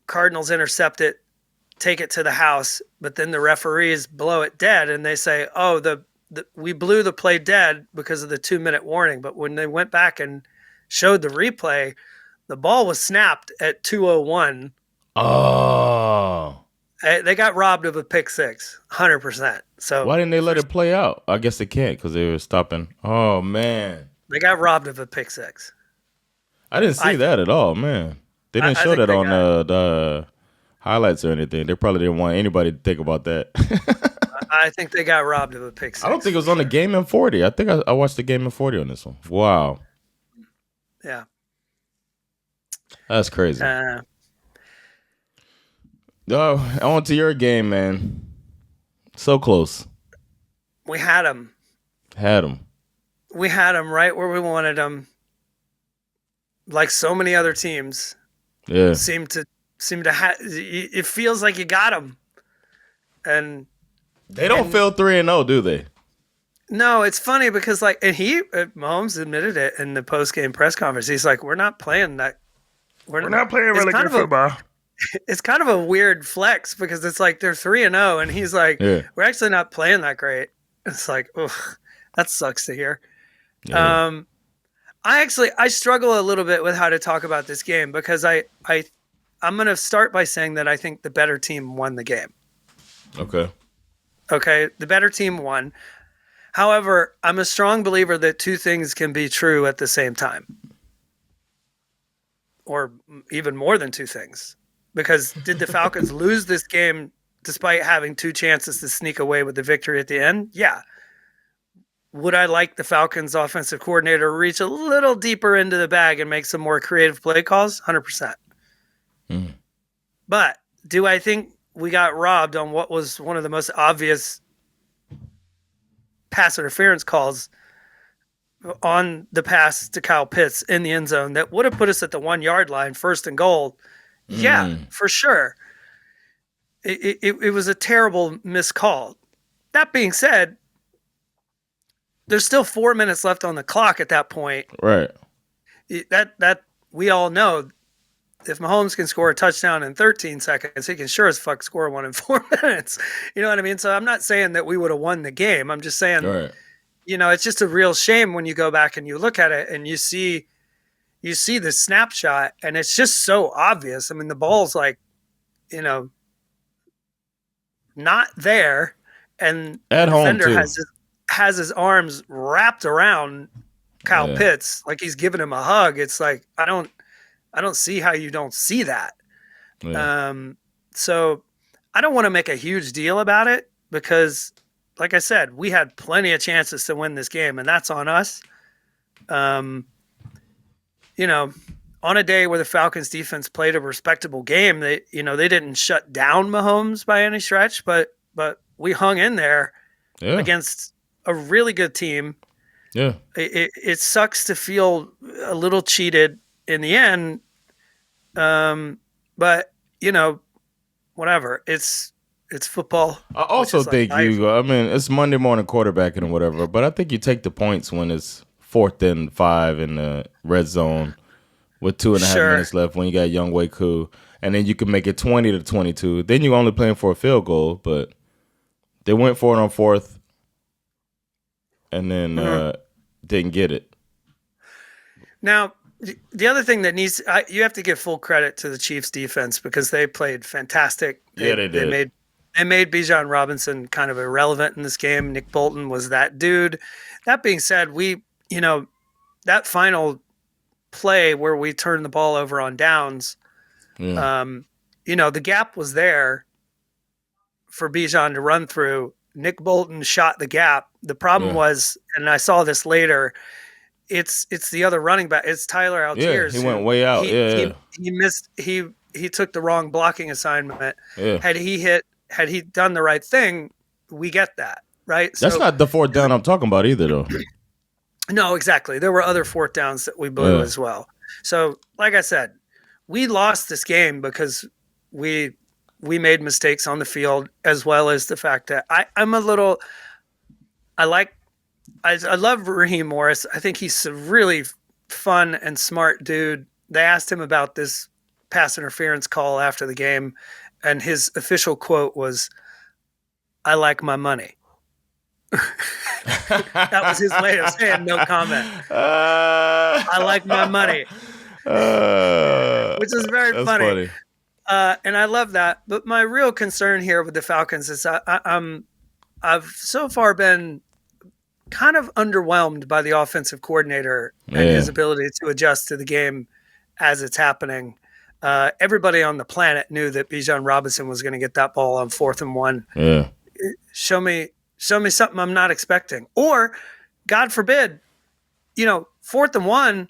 Cardinals intercept it, take it to the house, but then the referees blow it dead and they say, oh, we blew the play dead because of the 2-minute warning. But when they went back and showed the replay, the ball was snapped at 2:01. Oh. They got robbed of a pick six, 100%. So why didn't they let it play out? I guess they can't because they were stopping. Oh, man. They got robbed of a pick six. I didn't see that at all, man. They didn't show that on the highlights or anything. They probably didn't want anybody to think about that. I think they got robbed of a pick six. I don't think it was on the Game in 40. I think I watched the Game in 40 on this one. Wow. Yeah. That's crazy. On to your game, man. So close. We had them. We had them right where we wanted them. Like so many other teams. Yeah. Seem to have. It feels like you got them. And they don't feel 3-0, do they? No, it's funny because Mahomes admitted it in the post-game press conference. He's like, "We're not playing that. We're not playing really good football." It's kind of a weird flex because it's like they're 3-0, and he's like, "We're actually not playing that great." It's like, ugh, that sucks to hear. Yeah. I struggle a little bit with how to talk about this game because I'm going to start by saying that I think the better team won the game. Okay, the better team won. However, I'm a strong believer that two things can be true at the same time. Or even more than two things. Because did the Falcons lose this game despite having two chances to sneak away with the victory at the end? Yeah. Would I like the Falcons offensive coordinator to reach a little deeper into the bag and make some more creative play calls? 100%. But do I think we got robbed on what was one of the most obvious pass interference calls on the pass to Kyle Pitts in the end zone that would have put us at the 1 yard line, 1st and goal? Yeah, for sure. It was a terrible missed call. That being said, there's still 4 minutes left on the clock at that point. Right. That we all know if Mahomes can score a touchdown in 13 seconds, he can sure as fuck score one in 4 minutes. You know what I mean? So I'm not saying that we would have won the game. I'm just saying, it's just a real shame when you go back and you look at it and you see the snapshot and it's just so obvious. I mean, the ball's like, not there. And at home defender too. has his arms wrapped around Kyle Pitts like he's giving him a hug. It's like I don't see how you don't see that. Yeah. So I don't want to make a huge deal about it because, like I said, we had plenty of chances to win this game, and that's on us. You know, on a day where the Falcons defense played a respectable game, they didn't shut down Mahomes by any stretch, but we hung in there against a really good team. Yeah. It sucks to feel a little cheated in the end. But whatever. It's football. I also think it's Monday morning quarterbacking or whatever, but I think you take the points when it's 4th and 5 in the red zone with 2.5 minutes left when you got Young Wei Koo, and then you can make it 20-22. Then you're only playing for a field goal, but they went for it on 4th and then didn't get it. Now, the other thing that you have to give full credit to the Chiefs defense because they played fantastic. They did. They made Bijan Robinson kind of irrelevant in this game. Nick Bolton was that dude. That being said, that final play where we turned the ball over on downs, the gap was there for Bijan to run through. Nick Bolton shot the gap. The problem was, and I saw this later, it's the other running back. It's Tyler Algiers. Yeah, he went way out. He missed. He took the wrong blocking assignment. Yeah. Had he done the right thing, we get that, right? That's not the 4th down I'm talking about either, though. No, exactly. There were other 4th downs that we blew as well. So, like I said, we lost this game because we made mistakes on the field, as well as the fact that I love Raheem Morris. I think he's a really fun and smart dude. They asked him about this pass interference call after the game, and his official quote was, "I like my money." That was his way of saying no comment. I like my money, which is very funny. And I love that. But my real concern here with the Falcons is I've so far been kind of underwhelmed by the offensive coordinator and his ability to adjust to the game as it's happening. Everybody on the planet knew that Bijan Robinson was going to get that ball on 4th and 1. Yeah. Show me something I'm not expecting. Or, God forbid, 4th and 1,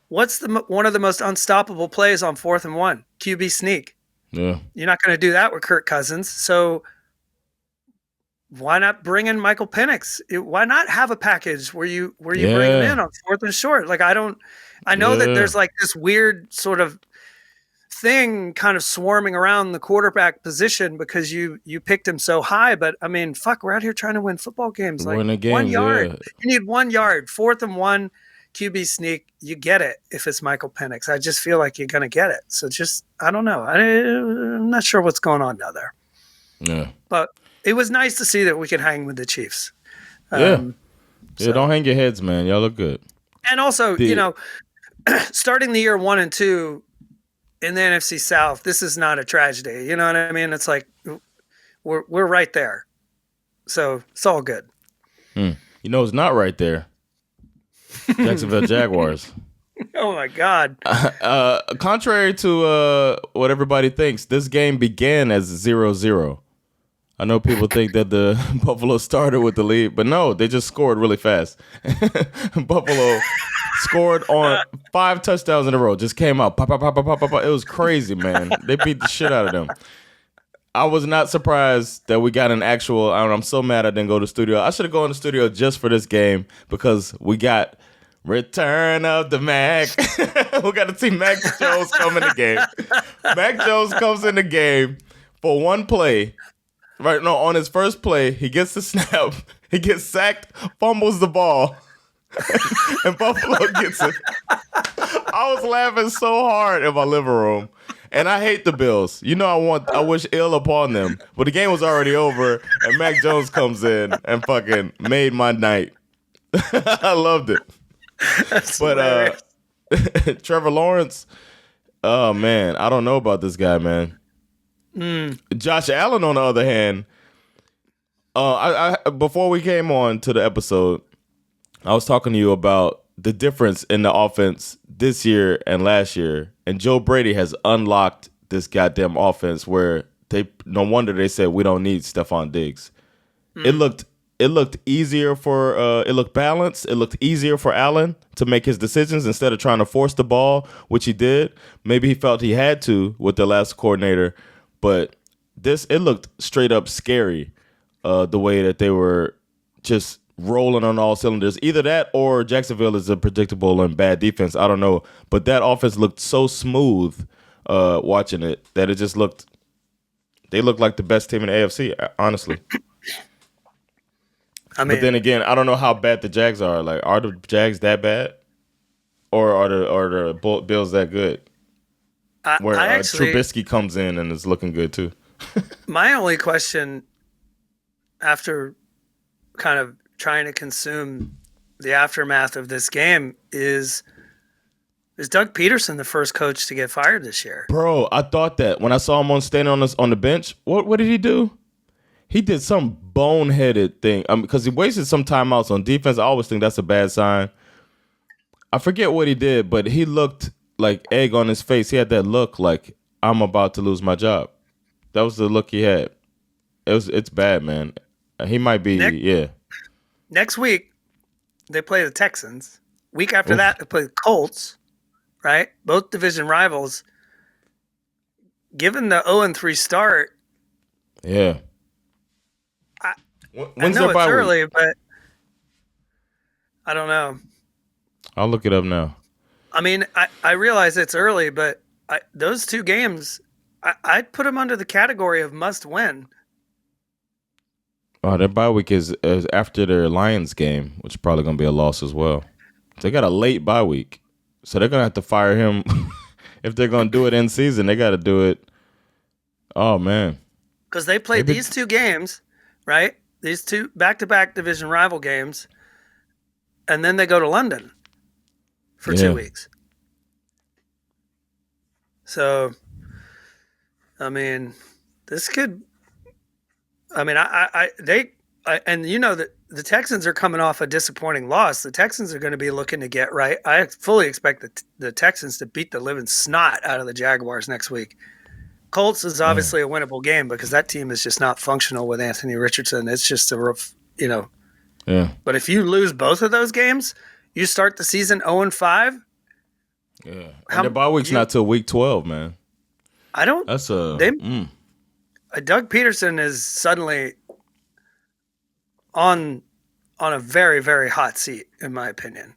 what's one of the most unstoppable plays on 4th and 1? QB sneak. Yeah. You're not going to do that with Kirk Cousins. So why not bring in Michael Penix? Why not have a package where you bring him in on 4th and short? Like I know that there's like this weird sort of thing kind of swarming around the quarterback position because you picked him so high, but I mean, fuck, we're out here trying to win football games. Like 1 yard. Yeah. You need 1 yard, 4th and 1, QB sneak. You get it if it's Michael Penix. I just feel like you're going to get it. So I don't know. I'm not sure what's going on down there. Yeah. But it was nice to see that we could hang with the Chiefs. Don't hang your heads, man. Y'all look good. And also, starting the year 1 and 2 in the NFC South, this is not a tragedy. You know what I mean? It's like we're right there. So it's all good. It's not right there. Jacksonville Jaguars. Oh, my God. Contrary to what everybody thinks, this game began as 0-0. I know people think that the Buffalo started with the lead, but no, they just scored really fast. Buffalo scored on 5 touchdowns in a row. Just came out. Pop, pop, pop, pop, pop, pop. It was crazy, man. They beat the shit out of them. I was not surprised that we got an actual. I'm so mad I didn't go to the studio. I should have gone to the studio just for this game because we got Return of the Mac. We got to see Mac Jones come in the game. Mac Jones comes in the game for one play. Right, no, on his first play, he gets the snap, he gets sacked, fumbles the ball, and Buffalo gets it. I was laughing so hard in my living room. And I hate the Bills. I wish ill upon them. But the game was already over, and Mac Jones comes in and fucking made my night. I loved it. But Trevor Lawrence, oh man, I don't know about this guy, man. Josh Allen, on the other hand, I before we came on to the episode, I was talking to you about the difference in the offense this year and last year, and Joe Brady has unlocked this goddamn offense where no wonder they said we don't need Stephon Diggs. It looked easier for it looked balanced. It looked easier for Allen to make his decisions instead of trying to force the ball, which he did. Maybe he felt he had to with the last coordinator, but it looked straight up scary. The way that they were just rolling on all cylinders. Either that or Jacksonville is a predictable and bad defense. I don't know, but that offense looked so smooth watching it that it just looked. They looked like the best team in the AFC, honestly. I mean, but then again, I don't know how bad the Jags are. Like, are the Jags that bad, or are the Bills that good? Where Trubisky comes in and is looking good too. My only question, after kind of trying to consume the aftermath of this game, is Doug Peterson the first coach to get fired this year? Bro, I thought that when I saw him standing on the bench. What did he do? He did some boneheaded thing. Because he wasted some timeouts on defense. I always think that's a bad sign. I forget what he did, but he looked like egg on his face. He had that look like, I'm about to lose my job. That was the look he had. It's bad, man. He might be, Next week, they play the Texans. Week after that, they play the Colts, right? Both division rivals. Given the 0-3 start. Yeah. When's I know it's early, but I don't know. I'll look it up now. I mean, I realize it's early, but those two games, I'd put them under the category of must win. Oh, their bye week is after their Lions game, which is probably going to be a loss as well. They got a late bye week, so they're going to have to fire him. If they're going to do it in season, they got to do it. Oh, man. Because they played these two games, right? These two back-to-back division rival games, and then they go to London for 2 weeks. So, I mean, this could. I mean, and you know that the Texans are coming off a disappointing loss. The Texans are going to be looking to get right. I fully expect the Texans to beat the living snot out of the Jaguars next week. Colts is obviously a winnable game because that team is just not functional with Anthony Richardson. It's just Yeah. But if you lose both of those games, you start the season 0-5. Yeah. And the bye week's not till week 12, man. I don't. That's Doug Peterson is suddenly on a very, very hot seat, in my opinion.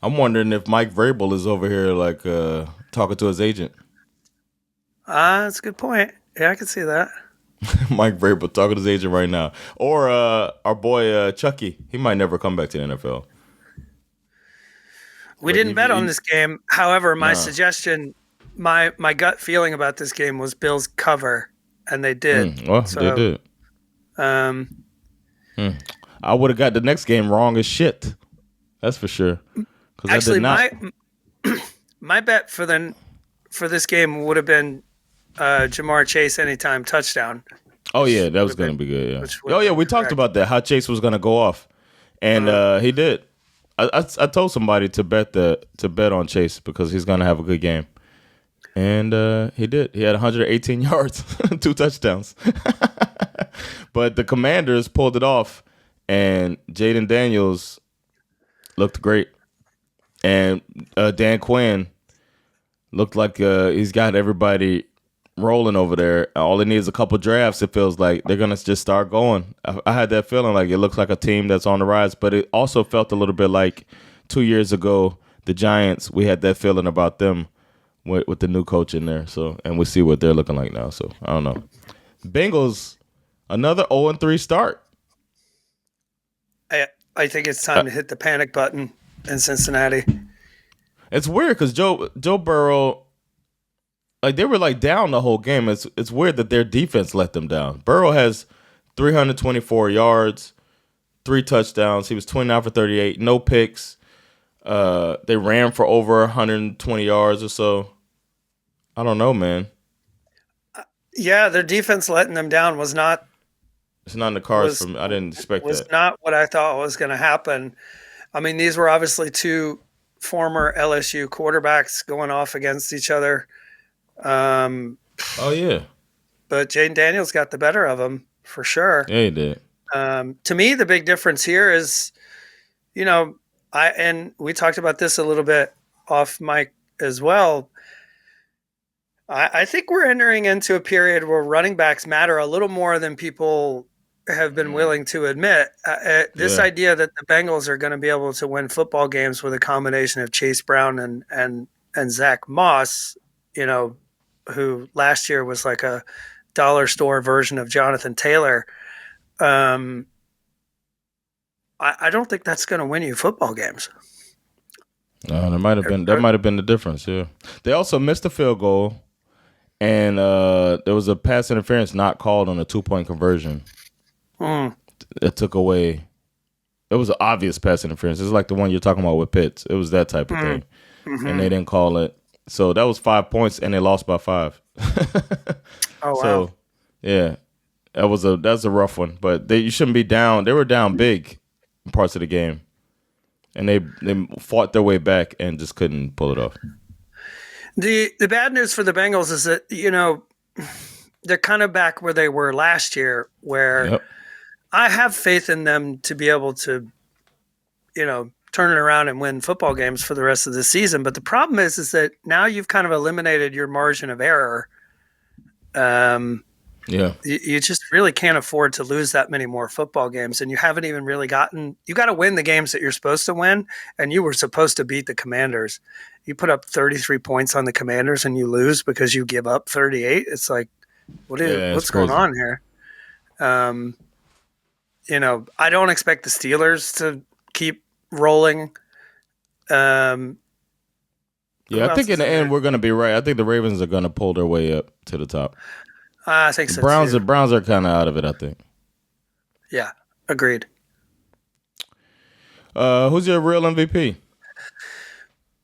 I'm wondering if Mike Vrabel is over here like talking to his agent. That's a good point. Yeah, I can see that. Mike Vrabel talking to his agent right now. Or our boy Chucky. He might never come back to the NFL. We didn't bet on this game. However, my suggestion, my gut feeling about this game was Bills cover, and they did. They did. I would have got the next game wrong as shit. That's for sure. Actually, my bet for this game would have been Jamar Chase anytime touchdown. Oh yeah, that was going to be good. Yeah. We talked about that. How Chase was going to go off, and he did. I told somebody to bet on Chase because he's going to have a good game, and he did. He had 118 yards, 2 touchdowns. But the Commanders pulled it off, and Jaden Daniels looked great, and Dan Quinn looked like he's got everybody rolling over there. All they need is a couple drafts. It feels like they're gonna just start going. I had that feeling like it looks like a team that's on the rise, but it also felt a little bit like 2 years ago the Giants. We had that feeling about them with the new coach in there. So, and we see what they're looking like now. So I don't know. Bengals, another 0-3 start. I think it's time to hit the panic button in Cincinnati. It's weird because Joe Burrow. Like, they were like down the whole game. It's weird that their defense let them down. Burrow has 324 yards, 3 touchdowns. He was 29 for 38, no picks. They ran for over 120 yards or so. I don't know, man. Yeah, their defense letting them down was not. It's not in the cards for me. I didn't expect that. Was not what I thought was going to happen. I mean, these were obviously 2 former LSU quarterbacks going off against each other. Oh yeah. But Jaden Daniels got the better of him for sure. Yeah, he did. To me, the big difference here is, and we talked about this a little bit off mic as well. I think we're entering into a period where running backs matter a little more than people have been willing to admit. This idea that the Bengals are going to be able to win football games with a combination of Chase Brown and Zach Moss, who last year was like a dollar store version of Jonathan Taylor. I don't think that's going to win you football games. No, that might have been the difference. Yeah, they also missed a field goal, and there was a pass interference not called on a 2-point conversion. It took away. It was an obvious pass interference. It's like the one you're talking about with Pitts. It was that type of thing, and they didn't call it. So that was 5 points, and they lost by 5. Oh wow! So yeah, that's a rough one. But you shouldn't be down. They were down big in parts of the game, and they fought their way back and just couldn't pull it off. The bad news for the Bengals is that they're kind of back where they were last year, where I have faith in them to be able to, turn it around and win football games for the rest of the season. But the problem is that now you've kind of eliminated your margin of error. You just really can't afford to lose that many more football games, and you haven't even really you got to win the games that you're supposed to win, and you were supposed to beat the Commanders. You put up 33 points on the Commanders and you lose because you give up 38. It's like, what's going on here? I don't expect the Steelers to keep rolling. I think in the end we're going to be right. I think the Ravens are going to pull their way up to the top. I think so. Browns are kind of out of it, I think. Yeah, agreed. Who's your real MVP?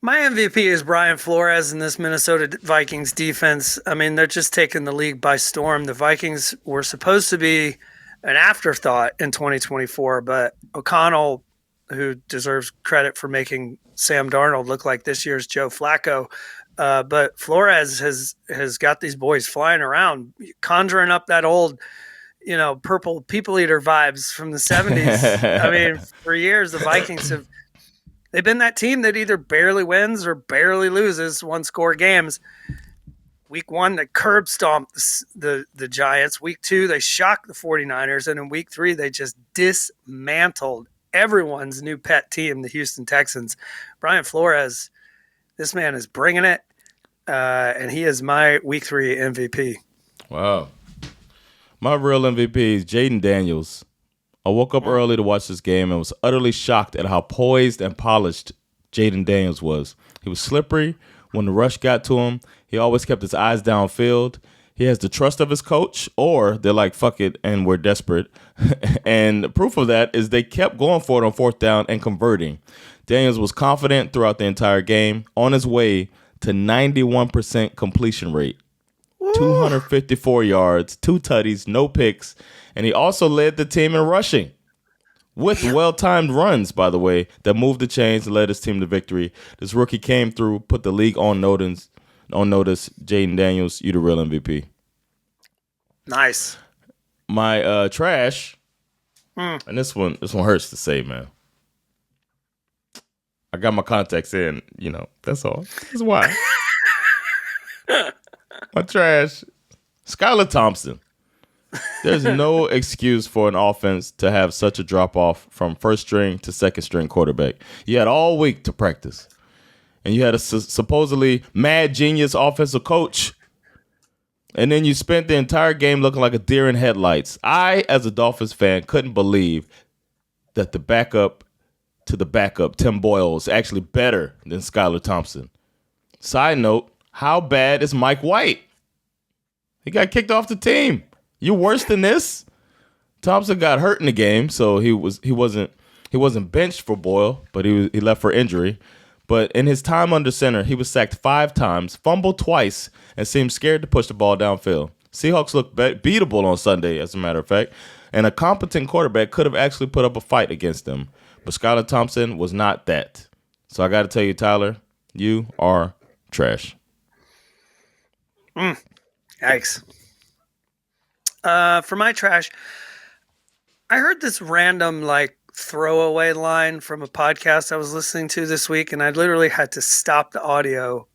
My MVP is Brian Flores in this Minnesota Vikings defense. I mean, they're just taking the league by storm. The Vikings were supposed to be an afterthought in 2024, but O'Connell, who deserves credit for making Sam Darnold look like this year's Joe Flacco, but Flores has got these boys flying around, conjuring up that old, purple people eater vibes from the 70s. I mean, for years, the Vikings they've been that team that either barely wins or barely loses one-score games. Week 1, they curb stomped the Giants. Week 2, they shocked the 49ers. And in week 3, they just dismantled everyone's new pet team, the Houston Texans. Brian Flores, this man is bringing it, and he is my week 3 MVP. Wow. My real MVP is Jaden Daniels. I woke up early to watch this game and was utterly shocked at how poised and polished Jaden Daniels was. He was slippery when the rush got to him. He always kept his eyes downfield. He has the trust of his coach, or they're like, fuck it, and we're desperate. And proof of that is they kept going for it on 4th down and converting. Daniels was confident throughout the entire game, on his way to 91% completion rate. 254 yards, 2 tutties, no picks, and he also led the team in rushing with well-timed runs, by the way, that moved the chains and led his team to victory. This rookie came through, put the league on notice. Jaden Daniels, you the real MVP. Nice. My trash, and this one hurts to say, man. I got my contacts in, that's all. That's why. My trash, Skylar Thompson. There's no excuse for an offense to have such a drop-off from first string to second string quarterback. You had all week to practice, and you had a supposedly mad genius offensive coach, and then you spent the entire game looking like a deer in headlights. I, as a Dolphins fan, couldn't believe that the backup to the backup, Tim Boyle, is actually better than Skylar Thompson. Side note, how bad is Mike White? He got kicked off the team. You worse than this? Thompson got hurt in the game, so he wasn't benched for Boyle, but he left for injury. But in his time under center, he was sacked 5 times, fumbled twice, and seemed scared to push the ball downfield. Seahawks looked beatable on Sunday, as a matter of fact, and a competent quarterback could have actually put up a fight against them. But Skylar Thompson was not that. So I got to tell you, Tyler, you are trash. Yikes. For my trash, I heard this random throwaway line from a podcast I was listening to this week, and I literally had to stop the audio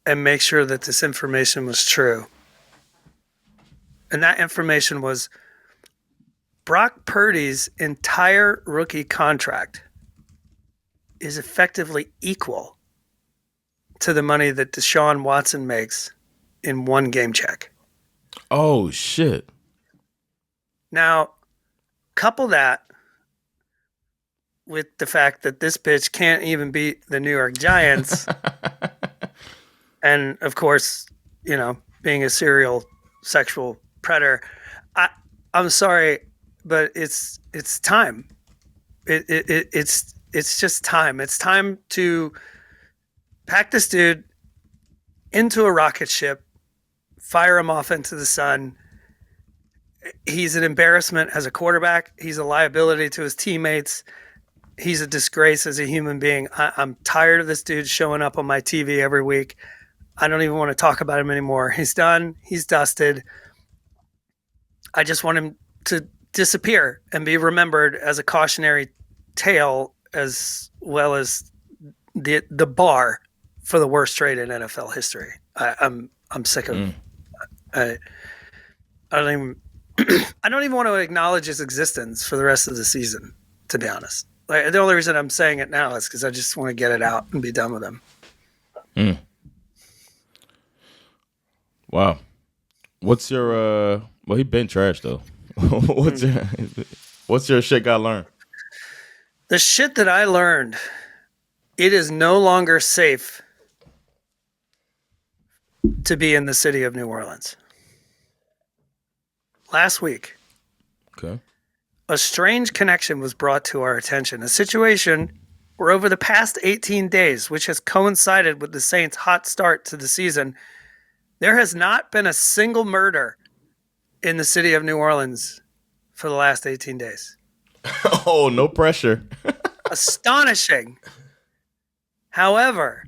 and make sure that this information was true. And that information was Brock Purdy's entire rookie contract is effectively equal to the money that Deshaun Watson makes in one game check. Oh, shit. Now, couple that with the fact that this bitch can't even beat the New York Giants. And, of course, being a serial sexual predator, I'm sorry, but it's time. It's just time. It's time to pack this dude into a rocket ship, fire him off into the sun. He's an embarrassment as a quarterback. He's a liability to his teammates. He's a disgrace as a human being. I'm tired of this dude showing up on my TV every week. I don't even want to talk about him anymore. He's done. He's dusted. I just want him to disappear and be remembered as a cautionary tale, as well as the bar for the worst trade in NFL history. I'm sick of. I don't even. I don't even want to acknowledge his existence for the rest of the season, to be honest. The only reason I'm saying it now is because I just want to get it out and be done with him. Wow. What's your well, he been trash though. What's your shit got learned? The shit that I learned, it is no longer safe to be in the city of New Orleans. Last week, okay, a strange connection was brought to our attention. A situation where over the past 18 days, which has coincided with the Saints' hot start to the season, there has not been a single murder in the city of New Orleans for the last 18 days. Oh, no pressure. Astonishing. However,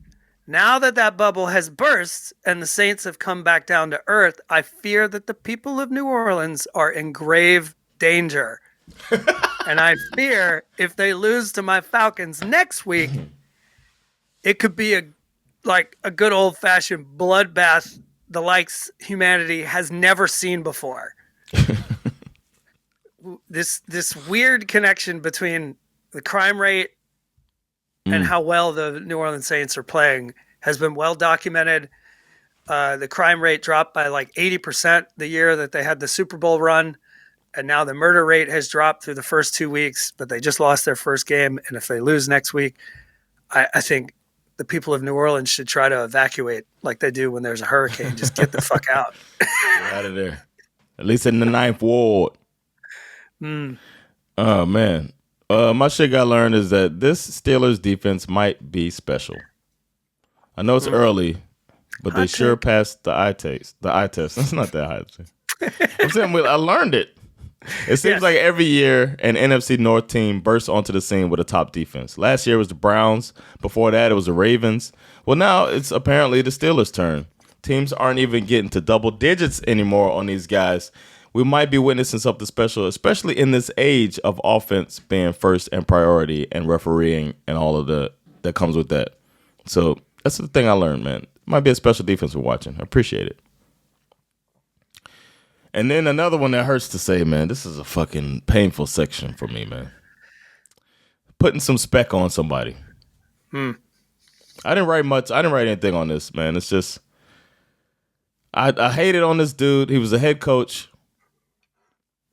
now that bubble has burst and the Saints have come back down to earth, I fear that the people of New Orleans are in grave danger. And I fear if they lose to my Falcons next week, it could be a good old-fashioned bloodbath the likes humanity has never seen before. This weird connection between the crime rate and how well the New Orleans Saints are playing has been well documented. The crime rate dropped by 80% the year that they had the Super Bowl run. And now the murder rate has dropped through the first 2 weeks, but they just lost their first game. And if they lose next week, I think the people of New Orleans should try to evacuate like they do when there's a hurricane. Just get the fuck out. Get out of there. At least in the 9th ward. Oh, man. My shit got learned is that this Steelers defense might be special. I know it's early, but they sure passed the eye test. The eye test. That's not that high. I'm saying I learned it. It seems like every year an NFC North team bursts onto the scene with a top defense. Last year it was the Browns. Before that it was the Ravens. Well, now it's apparently the Steelers' turn. Teams aren't even getting to double digits anymore on these guys. We might be witnessing something special, especially in this age of offense being first and priority and refereeing and all of that comes with that. So that's the thing I learned, man. It might be a special defense we're watching. I appreciate it. And then another one that hurts to say, man, this is a fucking painful section for me, man. Putting some Speck on somebody. I didn't write much. I didn't write anything on this, man. It's just, I hated on this dude. He was a head coach.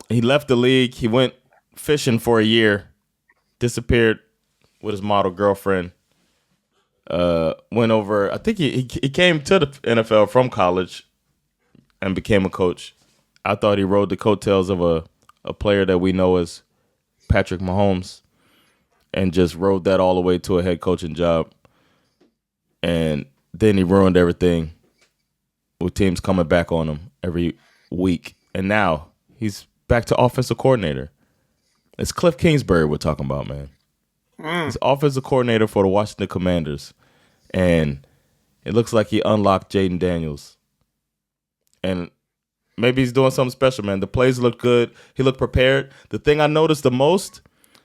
He left the league. He went fishing for a year. Disappeared with his model girlfriend. Went over, I think he came to the NFL from college and became a coach. I thought he rode the coattails of a player that we know as Patrick Mahomes and just rode that all the way to a head coaching job. And then he ruined everything with teams coming back on him every week. And now he's back to offensive coordinator. It's Cliff Kingsbury we're talking about, man. He's offensive coordinator for the Washington Commanders. And it looks like he unlocked Jaden Daniels And maybe he's doing something special, man. The plays look good. He looked prepared. The thing I noticed the most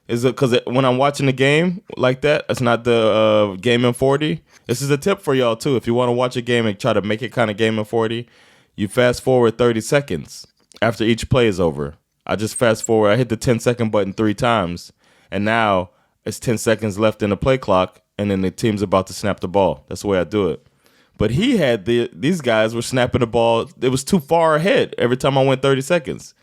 is because when I'm watching the game like that, it's not the game in 40. This is a tip for y'all, too. If you want to watch a game and try to make it kind of game in 40, you fast forward 30 seconds after each play is over. I just fast forward. I hit the 10-second button 3 times, and now it's 10 seconds left in the play clock, and then the team's about to snap the ball. That's the way I do it. But he had these guys were snapping the ball. It was too far ahead every time I went 30 seconds.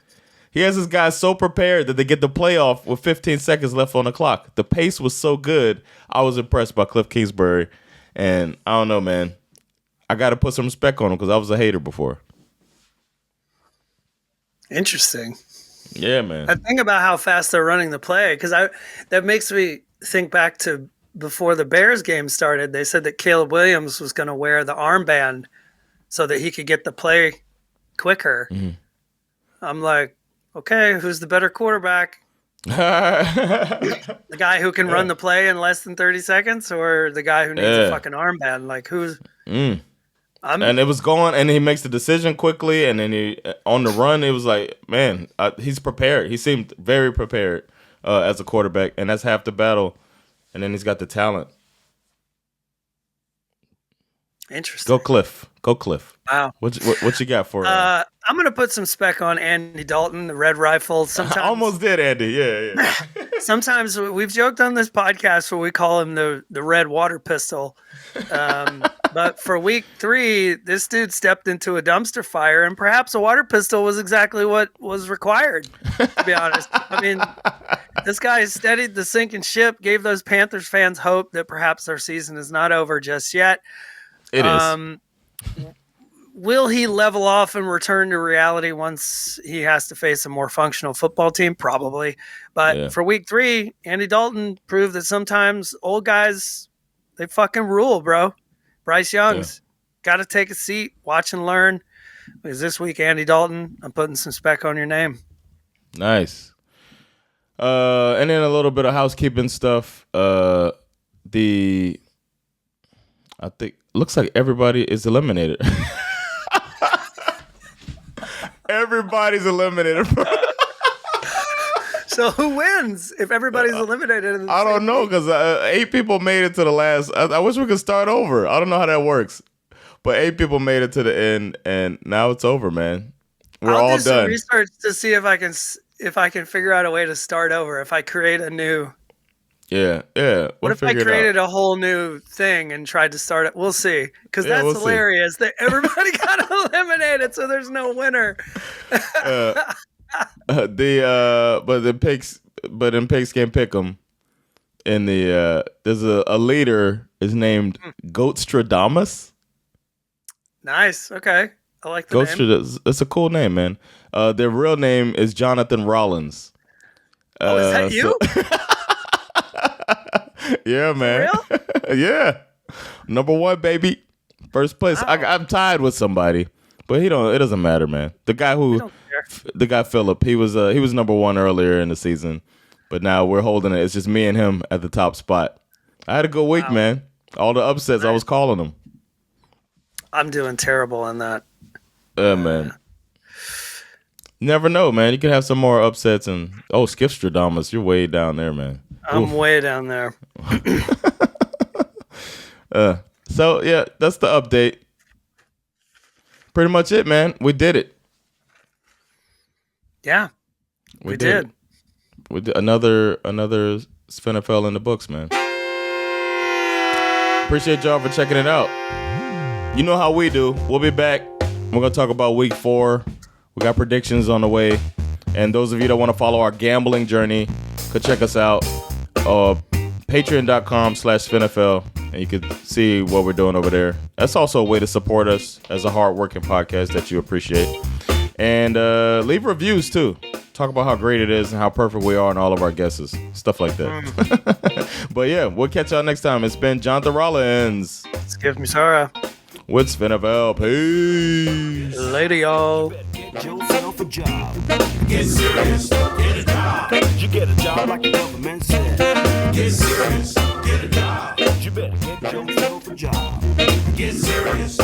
He has his guys so prepared that they get the playoff with 15 seconds left on the clock. The pace was so good. I was impressed by Cliff Kingsbury. And I don't know, man. I got to put some respect on him because I was a hater before. Interesting. Yeah, man. I think about how fast they're running the play because that makes me think back to before the Bears game started. They said that Caleb Williams was going to wear the armband so that he could get the play quicker. Mm-hmm. I'm like, okay, who's the better quarterback? The guy who can run the play in less than 30 seconds or the guy who needs a fucking armband? Like, who's... And it was going, and he makes the decision quickly, and then he on the run, it was like, man, he's prepared. He seemed very prepared as a quarterback, and that's half the battle. And then he's got the talent. Interesting. Go Cliff. Wow. What you got for? I'm gonna put some spec on Andy Dalton, the Red Rifle. Sometimes I almost did, Andy. Yeah. Sometimes we've joked on this podcast where we call him the Red Water Pistol. But for week 3, this dude stepped into a dumpster fire, and perhaps a water pistol was exactly what was required. To be honest, I mean, this guy steadied the sinking ship, gave those Panthers fans hope that perhaps their season is not over just yet. It is. Will he level off and return to reality once he has to face a more functional football team? Probably. But for week 3, Andy Dalton proved that sometimes old guys, they fucking rule, bro. Bryce Young's got to take a seat, watch and learn. Because this week, Andy Dalton, I'm putting some spec on your name. Nice. And then a little bit of housekeeping stuff. I think looks like everybody is eliminated. Everybody's eliminated. So who wins if everybody's eliminated? I don't know because 8 people made it to the last. I wish we could start over. I don't know how that works, but 8 people made it to the end, and now it's over, man. We're all done. I'll do some research to see if I can figure out a way to start over. If I create a new. Yeah. What if I created a whole new thing and tried to start it? We'll see. Because that's hilarious that everybody got eliminated, so there's no winner. But in Pigskin Pickem, in the there's a leader is named Goatstradamus. Nice. Okay, I like the name. It's a cool name, man. Their real name is Jonathan Rollins. Oh, is that you? Yeah, man. For real? Yeah. Number 1, baby. First place. Wow. I'm tied with somebody, but it doesn't matter, man. The guy Phillip, he was number 1 earlier in the season, but now we're holding it. It's just me and him at the top spot. I had a good week, man. All the upsets, I was calling them. I'm doing terrible in that. Man. Never know, man. You can have some more upsets and Skipstradamus, you're way down there, man. I'm way down there. So yeah, that's the update. Pretty much it, man. We did it. Yeah, we did. We did another SveNFL in the books, man. Appreciate y'all for checking it out. You know how we do. We'll be back. We're gonna talk about week 4. We got predictions on the way, and those of you that want to follow our gambling journey, could check us out. Patreon.com/SveNFL, and you can see what we're doing over there. That's also a way to support us as a hard-working podcast that you appreciate. And leave reviews, too. Talk about how great it is and how perfect we are in all of our guesses. Stuff like that. But yeah, we'll catch y'all next time. It's been Jonathan Rollins. Give me Sarah. With SveNFL. Peace. Later, y'all. Get yourself a job. Get serious. Get a job. You get a job like the government said. Get serious. Get a job. You better get yourself a job. Get serious.